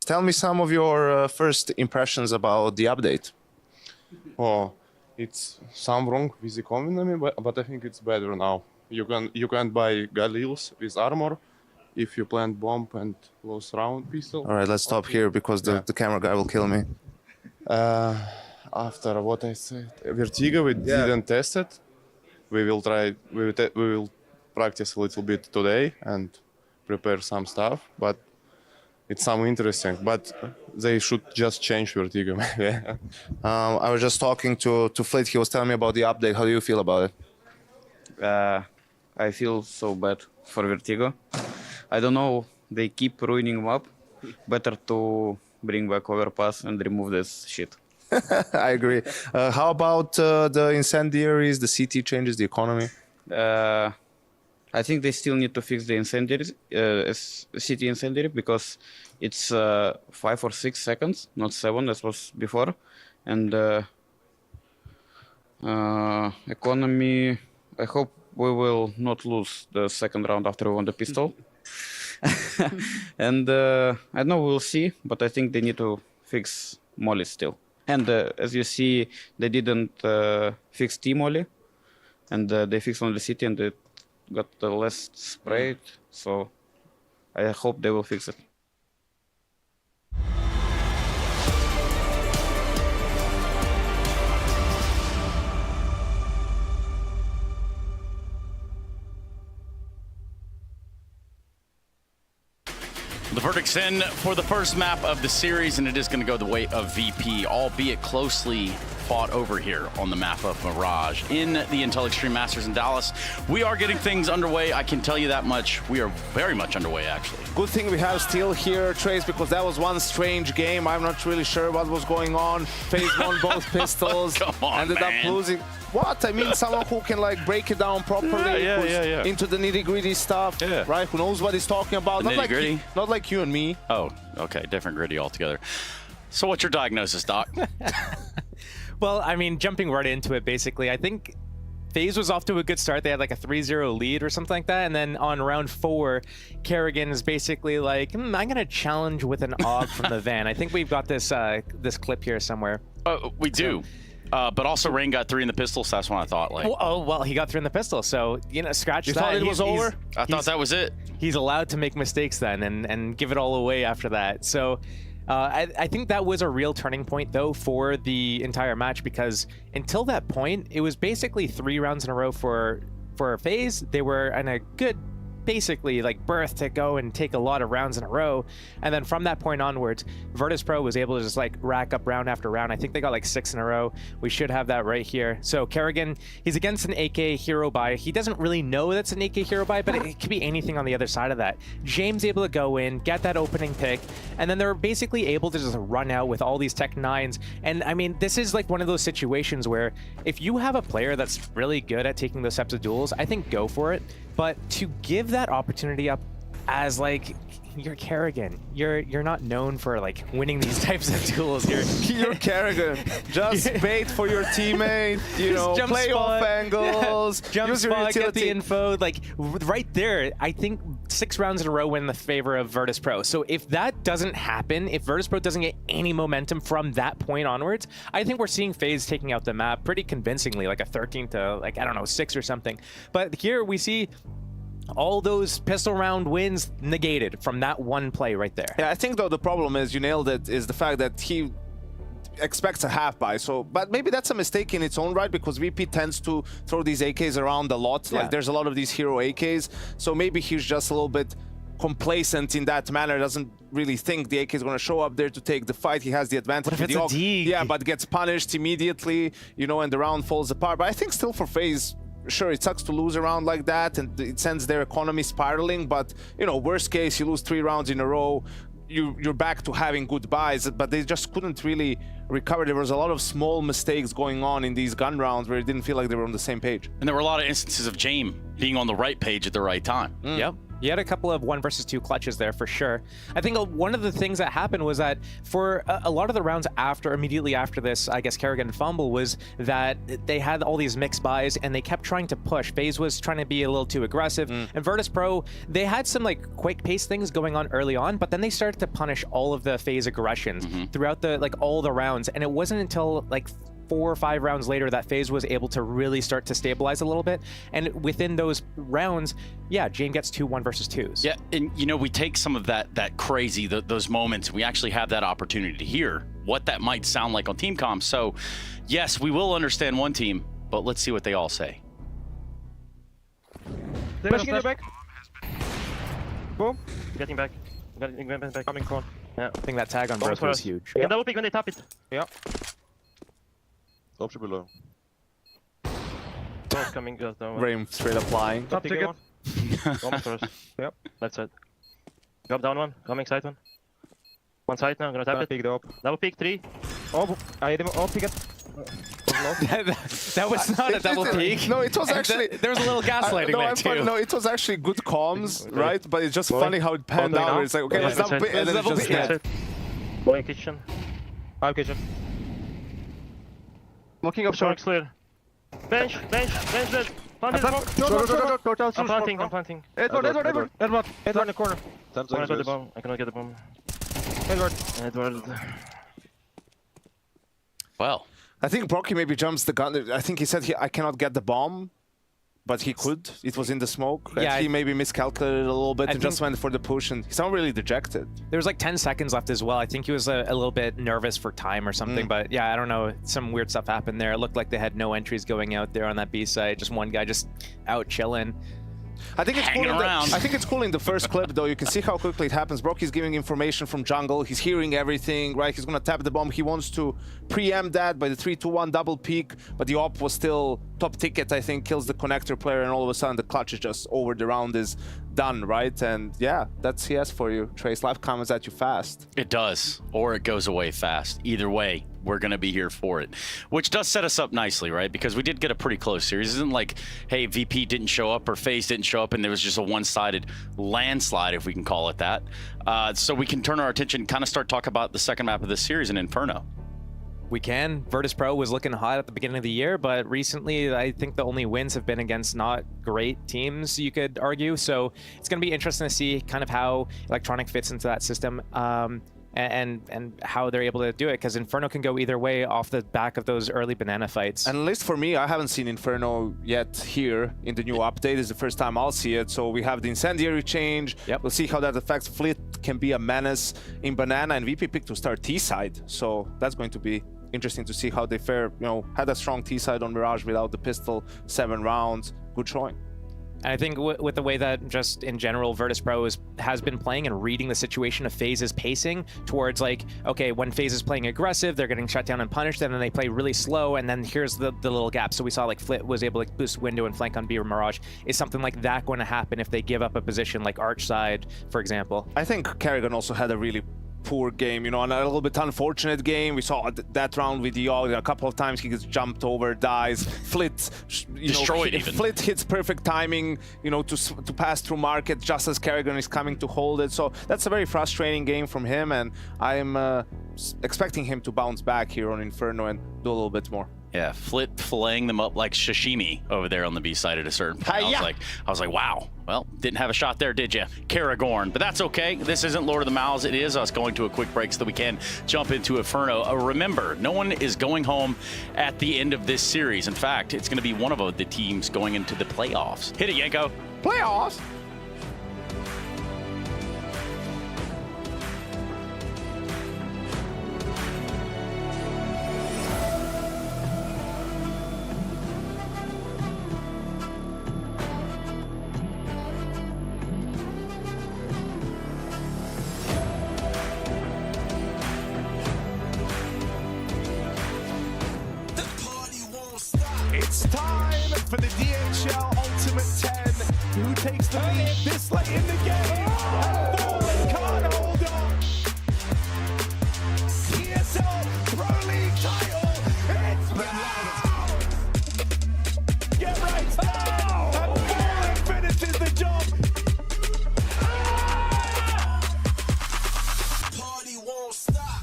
Tell me some of your first impressions about the update. Oh, it's some wrong with the economy, but I think it's better now. You can buy Galils with armor if you plant bomb and close round pistol. All right, let's stop here because the camera guy will kill me. After what I said, Vertigo, we didn't test it. We will try. We will practice a little bit today and prepare some stuff, but it's some interesting, but they should just change Vertigo. I was just talking to Flit. He was telling me about the update. How do you feel about it? I feel so bad for Vertigo. I don't know, they keep ruining map. Better to bring back overpass and remove this shit. I agree. How about the incendiaries, the CT changes, the economy? I think they still need to fix the incendiaries, city incendiary, because it's 5 or 6 seconds, not 7 as was before. And economy, I hope we will not lose the second round after we won the pistol. And I don't know, we'll see, but I think they need to fix Molly still. And as you see, they didn't fix T-Molly, and they fixed only city, and they got less sprayed, so I hope they will fix it. The verdict's in for the first map of the series, and it is going to go the way of VP, albeit closely fought over here on the map of Mirage in the Intel Extreme Masters in Dallas. We are getting things underway, I can tell you that much. We are very much underway, actually. Good thing we have Steel here, Trace, because that was one strange game. I'm not really sure what was going on. FaZe won both pistols. Come on, ended up losing. What? I mean, someone who can like break it down properly, who's into the nitty-gritty stuff, right? Who knows what he's talking about? Not like you and me. Oh, okay, different gritty altogether. So what's your diagnosis, Doc? Well, I mean, jumping right into it, basically, I think FaZe was off to a good start. They had like a 3-0 lead or something like that. And then on round 4, Karrigan is basically like, I'm going to challenge with an AUG from the van. I think we've got this this clip here somewhere. Oh, we do. But also Rain got 3 in the pistol, so that's what I thought. Like, well, he got 3 in the pistol, so, you know, scratch that. You thought it was over? I thought that was it. He's allowed to make mistakes then and give it all away after that. So I think that was a real turning point, though, for the entire match, because until that point, it was basically 3 rounds in a row for FaZe. They were in a good, basically, like, berth to go and take a lot of rounds in a row. And then from that point onwards, Virtus.pro was able to just, like, rack up round after round. I think they got, like, 6 in a row. We should have that right here. So Karrigan, he's against an AK hero buy. He doesn't really know that's an AK hero buy, but it could be anything on the other side of that. James able to go in, get that opening pick, and then they're basically able to just run out with all these Tech 9s. And, I mean, this is, like, one of those situations where if you have a player that's really good at taking those types of duels, I think go for it. But to give that opportunity up as, like, you're Karrigan, you're not known for, like, winning these types of duels. You're Karrigan. Just bait for your teammate, you know, play off angles, jump spot, get the info. Like, right there, I think 6 rounds in a row win in the favor of Virtus.pro. So if that doesn't happen, if Virtus.pro doesn't get any momentum from that point onwards, I think we're seeing FaZe taking out the map pretty convincingly, like a 13 to, like, I don't know, 6 or something. But here we see all those pistol round wins negated from that one play right there. Yeah, I think, though, the problem is, you nailed it, is the fact that he expects a half buy. So, but maybe that's a mistake in its own right, because VP tends to throw these AKs around a lot. Like, there's a lot of these hero AKs. So maybe he's just a little bit complacent in that manner, doesn't really think the AK is going to show up there to take the fight. He has the advantage. What if it's a dig? Yeah, but gets punished immediately, you know, and the round falls apart. But I think still for FaZe, sure, it sucks to lose a round like that, and it sends their economy spiraling, but, you know, worst case, you lose 3 rounds in a row, you're back to having good buys, but they just couldn't really recover. There was a lot of small mistakes going on in these gun rounds where it didn't feel like they were on the same page. And there were a lot of instances of James being on the right page at the right time. Yep. You had a couple of 1 versus 2 clutches there for sure. I think one of the things that happened was that for a lot of the rounds immediately after this, I guess, Karrigan fumble, was that they had all these mixed buys and they kept trying to push. FaZe was trying to be a little too aggressive. And Virtus.pro, they had some, like, quick pace things going on early on, but then they started to punish all of the FaZe aggressions throughout the, like, all the rounds. And it wasn't until, like, 4 or 5 rounds later that FaZe was able to really start to stabilize a little bit. And within those rounds, yeah, James gets 2 1 versus 2s. Yeah, and you know, we take some of that crazy, those moments, we actually have that opportunity to hear what that might sound like on team comms. So yes, we will understand one team, but let's see what they all say. Flashing in your back. Boom. Getting back. Getting back. Coming corn. Yeah. I think that tag on Birth was huge. You can double pick when they tap it. Yeah. Dobrze below. Both coming just down. Rain straight applying. Top ticket. One first. Yep. Left side. Drop down one. Coming side one. One side now. I'm gonna tap it. Pick it up. Double pick 3. Oh, I hit him. Oh, pick it. That was not a double peek. No, it was actually... There was a little gaslighting there too. No, it was actually good comms, right? But it's just funny how it panned out. Where it's like, okay, let's double pick, and then it's just dead. Going kitchen. 5 kitchen. Walking up short. Clear. Bench dead. Planting. I'm planting. Edward in the corner. I cannot get the bomb. I cannot get the bomb. Edward. Well, I think Brocky maybe jumps the gun. I think he said I cannot get the bomb, but he could. It was in the smoke. Yeah, and he maybe miscalculated a little bit and just went for the push, and he's not really dejected. There was like 10 seconds left as well. I think he was a little bit nervous for time or something, but yeah, I don't know. Some weird stuff happened there. It looked like they had no entries going out there on that B side. Just one guy just out chilling. I think it's cool. I think it's cool in the first clip, though. You can see how quickly it happens. Brock is giving information from jungle. He's hearing everything, right? He's gonna tap the bomb. He wants to preempt that by the 3-2-1 double peek, but the op was still top ticket. I think kills the connector player, and all of a sudden the clutch is just over. The round is done, right? And yeah, that's CS for you. Trace, life comes at you fast. It does, or it goes away fast. Either way, we're going to be here for it, which does set us up nicely, right? Because we did get a pretty close series. It isn't like, hey, VP didn't show up or FaZe didn't show up and there was just a one-sided landslide, if we can call it that. So we can turn our attention, kind of start talking about the second map of this series in Inferno. We can. Virtus Pro was looking hot at the beginning of the year, but recently I think the only wins have been against not great teams, you could argue. So it's going to be interesting to see kind of how Electronic fits into that system and how they're able to do it, because Inferno can go either way off the back of those early banana fights. And at least for me, I haven't seen Inferno yet here in the new update. It's the first time I'll see it. So we have the Incendiary change. Yep. We'll see how that affects. Flit can be a menace in banana, and VP picked to start T-side. So that's going to be interesting to see how they fare. You know, had a strong T-side on Mirage without the pistol, 7 rounds, good showing. And I think with the way that just in general Virtus Pro has been playing and reading the situation of FaZe's pacing towards, like, okay, when FaZe is playing aggressive, they're getting shut down and punished, and then they play really slow, and then here's the little gap. So we saw like Flit was able to boost window and flank on B or Mirage. Is something like that going to happen if they give up a position like Arch side, for example? I think Kerrigan also had a really poor game, you know, and a little bit unfortunate game. We saw that round with Yogg a couple of times. He gets jumped over, dies. Flit, Destroyed even. Flit hits perfect timing, you know, to pass through market just as Kerrigan is coming to hold it. So that's a very frustrating game from him, and I'm expecting him to bounce back here on Inferno and do a little bit more. Yeah, Flit filleting them up like sashimi over there on the B side at a certain point. I was like, wow. Well, didn't have a shot there, did you? Karagorn, but that's okay. This isn't Lord of the Mouths. It is us going to a quick break so that we can jump into Inferno. Remember, no one is going home at the end of this series. In fact, it's going to be one of the teams going into the playoffs. Hit it, Yanko. Playoffs? It's time for the DHL Ultimate 10. Who takes the lead this late in the game? And Fallen can't hold on. ESL Pro League title. It's back. Get right now. And Fallen finishes the job. Party won't stop.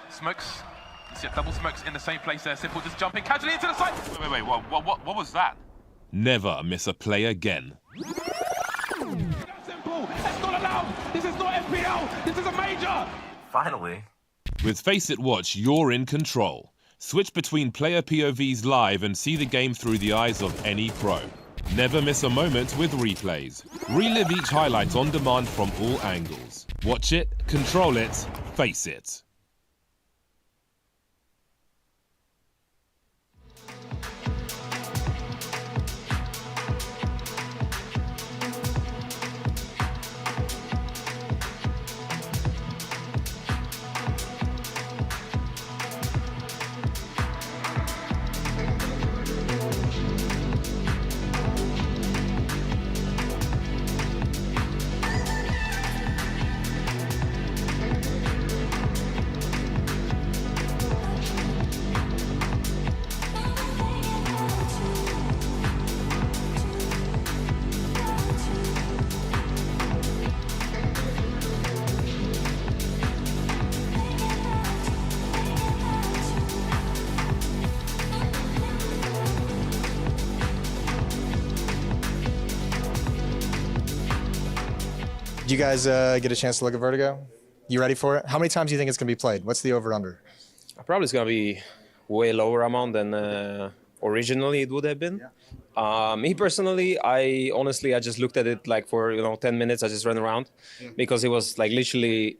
Smokes. See double smokes in the same place there. Simple just jumping casually into the side. Wait, what was that? Never miss a play again. Simple, that's not allowed. This is not FPL. This is a major. Finally. With Face It Watch, you're in control. Switch between player POVs live and see the game through the eyes of any pro. Never miss a moment with replays. Relive each highlight on demand from all angles. Watch it, control it, face it. Did you guys get a chance to look at Vertigo? You ready for it? How many times do you think it's going to be played? What's the over-under? Probably it's going to be way lower amount than originally it would have been. Yeah. Me personally, I just looked at it like for 10 minutes. I just ran around because it was like literally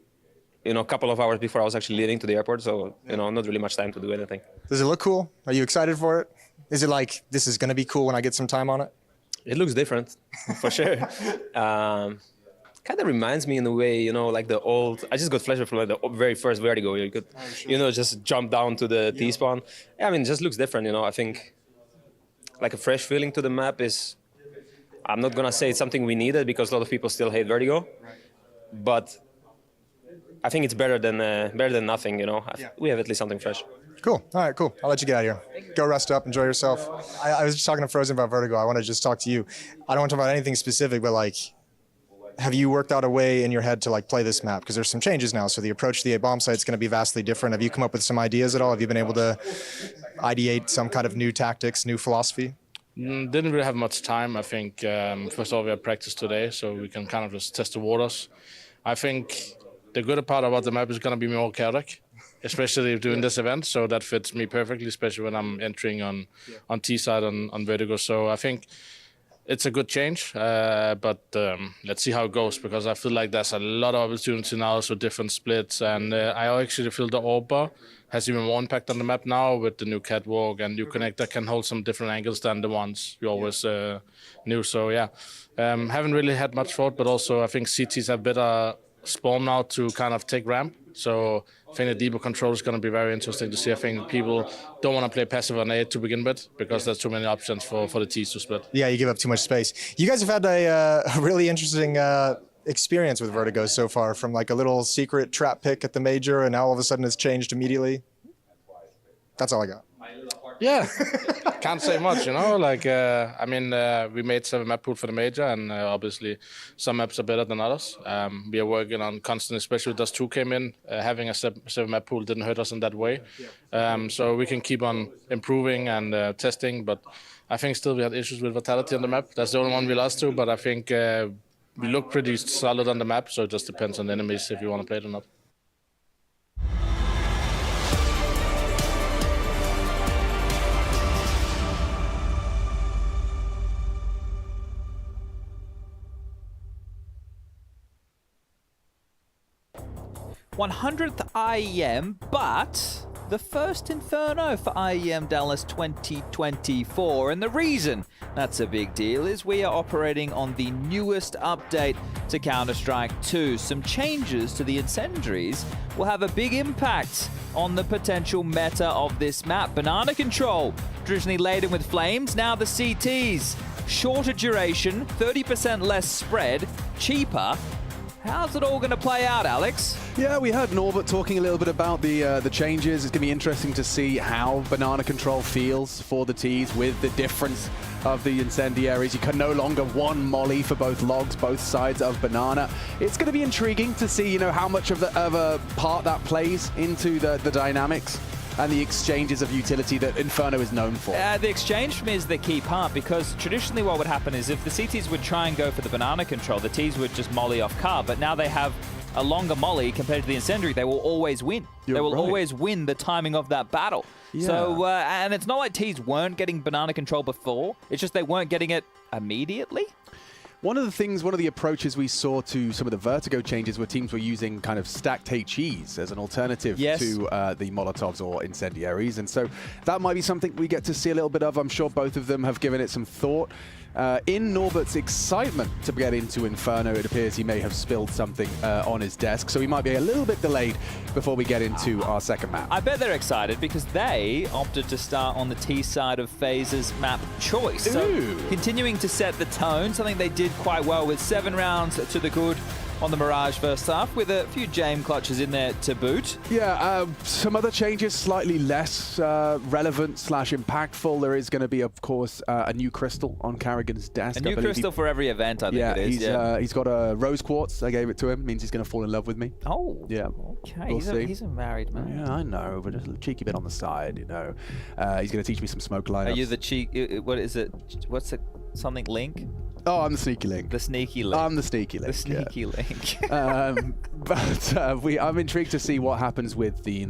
a couple of hours before I was actually leaving to the airport. So not really much time to do anything. Does it look cool? Are you excited for it? Is it like, this is going to be cool when I get some time on it? It looks different, for sure. Kind of reminds me in a way, you know, like the old. I just got flashback from like the very first Vertigo. You could, you know, just jump down to the T-spawn. Yeah, I mean, it just looks different, you know. I think like a fresh feeling to the map is. I'm not gonna say it's something we needed because a lot of people still hate Vertigo, but I think it's better than nothing, you know. We have at least something fresh. Cool. All right, cool. I'll let you get out of here. Go rest up, enjoy yourself. I was just talking to Frozen about Vertigo. I want to just talk to you. I don't want to talk about anything specific, but like, have you worked out a way in your head to like play this map? Because there's some changes now, so the approach to the A bomb site is going to be vastly different. Have you come up with some ideas at all? Have you been able to ideate some kind of new tactics, new philosophy? Didn't really have much time. I think first of all we had practice today, so we can kind of just test the waters. I think the good part about the map is going to be more chaotic, especially doing this event. So that fits me perfectly, especially when I'm entering on T side on Vertigo. So I think it's a good change, but let's see how it goes, because I feel like there's a lot of opportunity now, so different splits, and I actually feel the Orba has even more impact on the map now with the new catwalk and new connector can hold some different angles than the ones we always knew. So yeah, haven't really had much thought, but also I think CTs have better spawn now to kind of take ramp. So I think the deeper control is going to be very interesting to see. I think people don't want to play passive on A to begin with because there's too many options for the Ts to split. Yeah, you give up too much space. You guys have had a really interesting experience with Vertigo so far, from like a little secret trap pick at the major, and now all of a sudden it's changed immediately. That's all I got. Yeah, can't say much, you know. Like, I mean, we made 7 map pool for the major, and obviously some maps are better than others. We are working on constant, especially Dust 2 came in. Having a 7 map pool didn't hurt us in that way. So we can keep on improving and testing, but I think still we had issues with vitality on the map. That's the only one we lost to, but I think we look pretty solid on the map, so it just depends on the enemies if you want to play it or not. #100th IEM, but the first Inferno for IEM Dallas 2024. And the reason that's a big deal is we are operating on the newest update to Counter-Strike 2. Some changes to the incendiaries will have a big impact on the potential meta of this map. Banana control, traditionally laden with flames, now the CTs. Shorter duration, 30% less spread, cheaper. How's it all going to play out, Alex? Yeah, we heard Norbert talking a little bit about the changes. It's going to be interesting to see how banana control feels for the Ts with the difference of the incendiaries. You can no longer one molly for both logs, both sides of banana. It's going to be intriguing to see, you know, how much of a part that plays into the dynamics and the exchanges of utility that Inferno is known for. The exchange for me is the key part, because traditionally what would happen is if the CTs would try and go for the banana control, the Ts would just molly off car, but now they have a longer molly compared to the incendiary. They will always win. They will always win the timing of that battle. Yeah. So, and it's not like Ts weren't getting banana control before, it's just they weren't getting it immediately. One of the approaches we saw to some of the Vertigo changes were teams were using kind of stacked HEs as an alternative to the Molotovs or incendiaries. And so that might be something we get to see a little bit of. I'm sure both of them have given it some thought. In Norbert's excitement to get into Inferno, it appears he may have spilled something on his desk, so he might be a little bit delayed before we get into our second map. I bet they're excited because they opted to start on the T side of FaZe's map choice. So continuing to set the tone, something they did quite well with 7 rounds to the good on the Mirage first half, with a few Jame clutches in there to boot. Yeah, some other changes, slightly less relevant / impactful. There is going to be, of course, a new crystal on Carrigan's desk. A new crystal for every event, I think it is. He's got a rose quartz. I gave it to him. Means he's going to fall in love with me. Oh. Yeah. Okay. He's a married man. Yeah, I know, but just a cheeky bit on the side, you know. He's going to teach me some smoke lineups. Are you the what is it? What's the something link? Oh, I'm the sneaky link. The sneaky link. I'm the sneaky link. The sneaky link. But I'm intrigued to see what happens with the,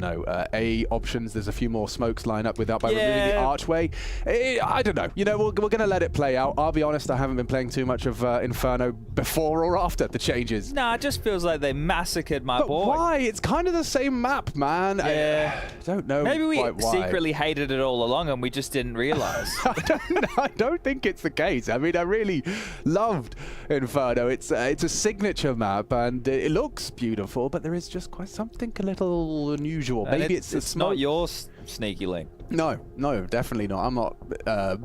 A options. There's a few more smokes line up with that by removing the archway. I don't know. We're going to let it play out. I'll be honest, I haven't been playing too much of Inferno before or after the changes. Nah, it just feels like they massacred my boy. Why? It's kind of the same map, man. Yeah. I don't know. Maybe we quite why. secretly hated it all along and we just didn't realize. I don't think it's the case. I mean, I really loved Inferno. It's a signature map and it looks beautiful, but there is just quite something a little unusual. And Maybe it's not your sneaky link. No, definitely not. I'm not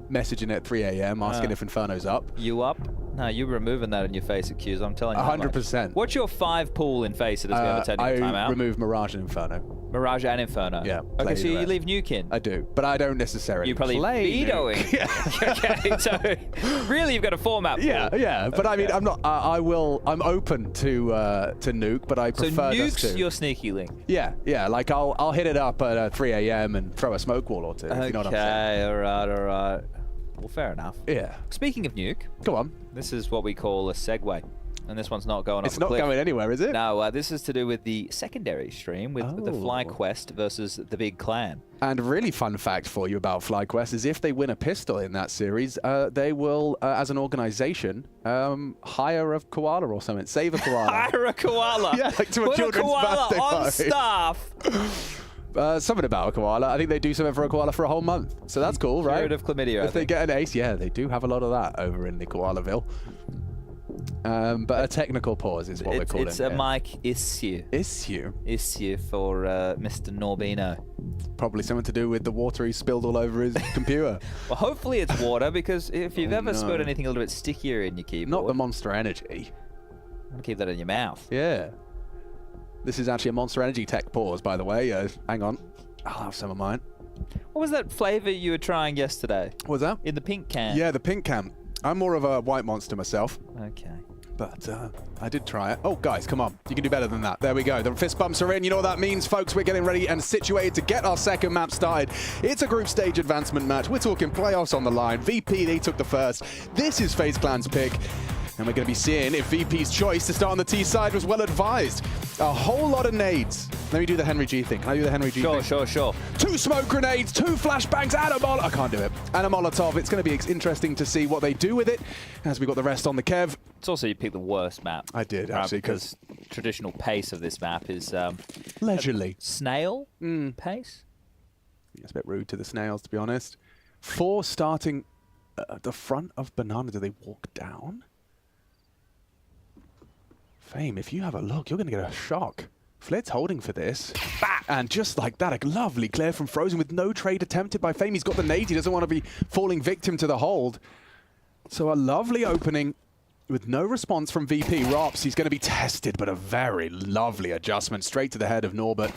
messaging at 3 a.m. asking if Inferno's up. You up? No, you're removing that in your face at Qs. I'm telling you. 100%. What's your 5 pool in face as we have a technical timeout? I remove Mirage and Inferno. Mirage and Inferno? Yeah. Okay, so you leave Nuke in? I do, but I don't necessarily You probably play vetoing. Okay, so really you've got a format pool. Yeah, but I mean, I'm not. I'm open to Nuke, but I prefer so Dust 2. Nuke's your sneaky link. Yeah. Like I'll hit it up at 3 a.m. and throw a smoke wall or two. If you know what I'm saying. All right. Well, fair enough. Yeah. Speaking of Nuke, go on. This is what we call a segue. And this one's not going off It's not going anywhere, is it? No, this is to do with the secondary stream with the FlyQuest versus the Big Clan. And a really fun fact for you about FlyQuest is if they win a pistol in that series, they will, as an organization, hire a koala or something. Save a koala. Hire a koala? Yeah, like to a Put children's a koala birthday on party. staff. Something about a koala. I think they do something for a koala for a whole month. So that's cool, right? Rid of chlamydia, If they get an ace, yeah, they do have a lot of that over in the Koalaville. But a technical pause is what we're calling it. It's a mic issue. Issue for Mr. Norbino. Probably something to do with the water he spilled all over his computer. Well, hopefully it's water, because if you've ever spilled anything a little bit stickier in your keyboard... Not the Monster Energy. I'm going to keep that in your mouth. Yeah. This is actually a Monster Energy tech pause, by the way. Hang on. I'll have some of mine. What was that flavor you were trying yesterday? What was that? In the pink can. Yeah, the pink can. I'm more of a white monster myself. Okay. But I did try it. Oh, guys, come on. You can do better than that. There we go. The fist bumps are in. You know what that means, folks? We're getting ready and situated to get our second map started. It's a group stage advancement match. We're talking playoffs on the line. VP, they took the first. This is FaZe Clan's pick. And we're going to be seeing if VP's choice to start on the T side was well advised. A whole lot of nades. Let me do the Henry G thing. Can I do the Henry G thing? Sure. 2 smoke grenades, 2 flashbangs, and a Molotov. I can't do it. And a Molotov. It's going to be interesting to see what they do with it as we got the rest on the Kev. It's also you picked the worst map. I did, actually. Because traditional pace of this map is... leisurely. Snail pace? It's a bit rude to the snails, to be honest. 4 starting at the front of Banana. Do they walk down? Fame, if you have a look, you're going to get a shock. Flit's holding for this. And just like that, a lovely clear from Frozen with no trade attempted by Fame. He's got the nade. He doesn't want to be falling victim to the hold. So a lovely opening with no response from VP. Rops, he's going to be tested, but a very lovely adjustment straight to the head of Norbert.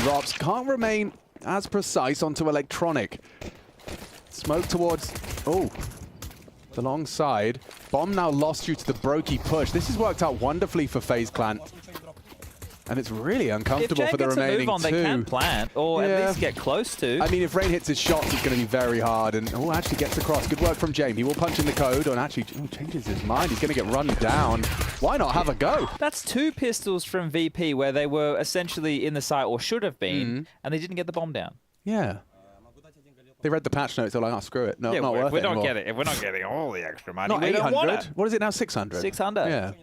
Rops can't remain as precise onto Electronic. Smoke towards... Oh. The long side. Bomb now lost due to the Brokey push. This has worked out wonderfully for FaZe Clan. And it's really uncomfortable for the remaining 2. They can plant, or at least get close to. I mean, if Rain hits his shots, it's going to be very hard. And actually gets across. Good work from James. He will punch in the code, and actually changes his mind. He's going to get run down. Why not have a go? That's 2 pistols from VP where they were essentially in the site, or should have been, and they didn't get the bomb down. Yeah. They read the patch notes. They're like, oh, screw it. No, not worth it anymore. If we're not getting all the extra money, not 800. What is it now? 600. 600. Yeah.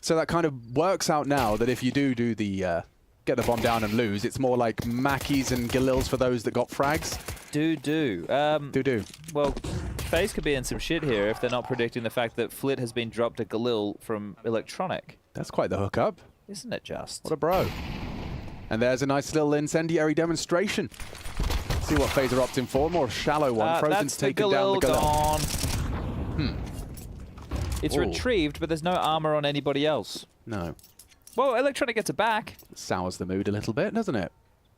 So that kind of works out now that if you do the get the bomb down and lose, it's more like Mackies and Galils for those that got frags. Do. Well, FaZe could be in some shit here if they're not predicting the fact that Flit has been dropped to Galil from Electronic. That's quite the hookup. Isn't it just? What a bro. And there's a nice little incendiary demonstration. See what FaZe are opting for. More shallow one. Frozen's taken down the Galil. It's retrieved, but there's no armor on anybody else. No. Well, Electronic gets it back. Sours the mood a little bit, doesn't it?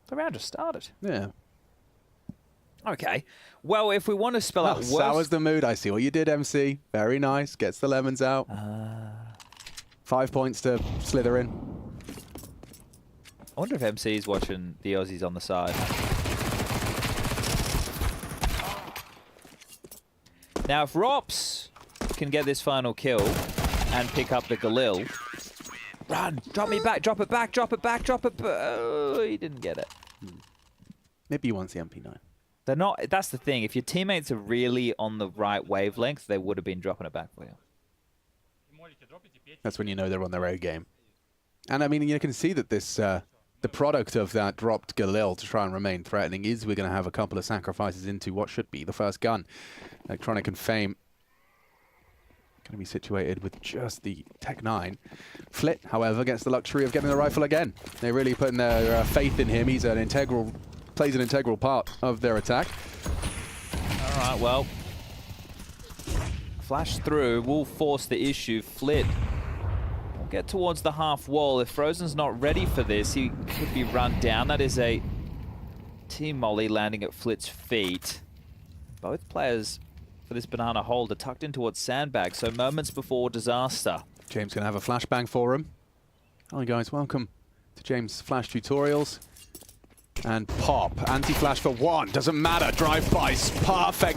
The round just started. Yeah. Okay. Well, if we want to spell out worse... Sours the mood. I see what you did, MC. Very nice. Gets the lemons out. 5 points to Slytherin. I wonder if MC is watching the Aussies on the side. Now, if Rops can get this final kill and pick up the Galil, Run! Drop me back, drop it back, drop it back, drop it back. Oh, he didn't get it. Maybe he wants the MP9. They're not, that's the thing. If your teammates are really on the right wavelength, they would have been dropping it back for you. That's when you know they're on their A game. And I mean, you can see that this, the product of that dropped Galil to try and remain threatening is we're going to have a couple of sacrifices into what should be the first gun. Electronic and Fame going to be situated with just the Tech 9. Flit, however, gets the luxury of getting the rifle again. They're really putting their faith in him. He's an integral, plays an integral part of their attack. All right, well, flash through will force the issue. Flit will get towards the half wall. If Frozen's not ready for this, he could be run down. That is a team molly landing at Flit's feet. Both players for this banana hold are tucked in towards sandbag, so moments before disaster. James going to have a flashbang for him. Hi guys, welcome to James Flash Tutorials. And pop, anti-flash for one, doesn't matter, drive-bys, perfect.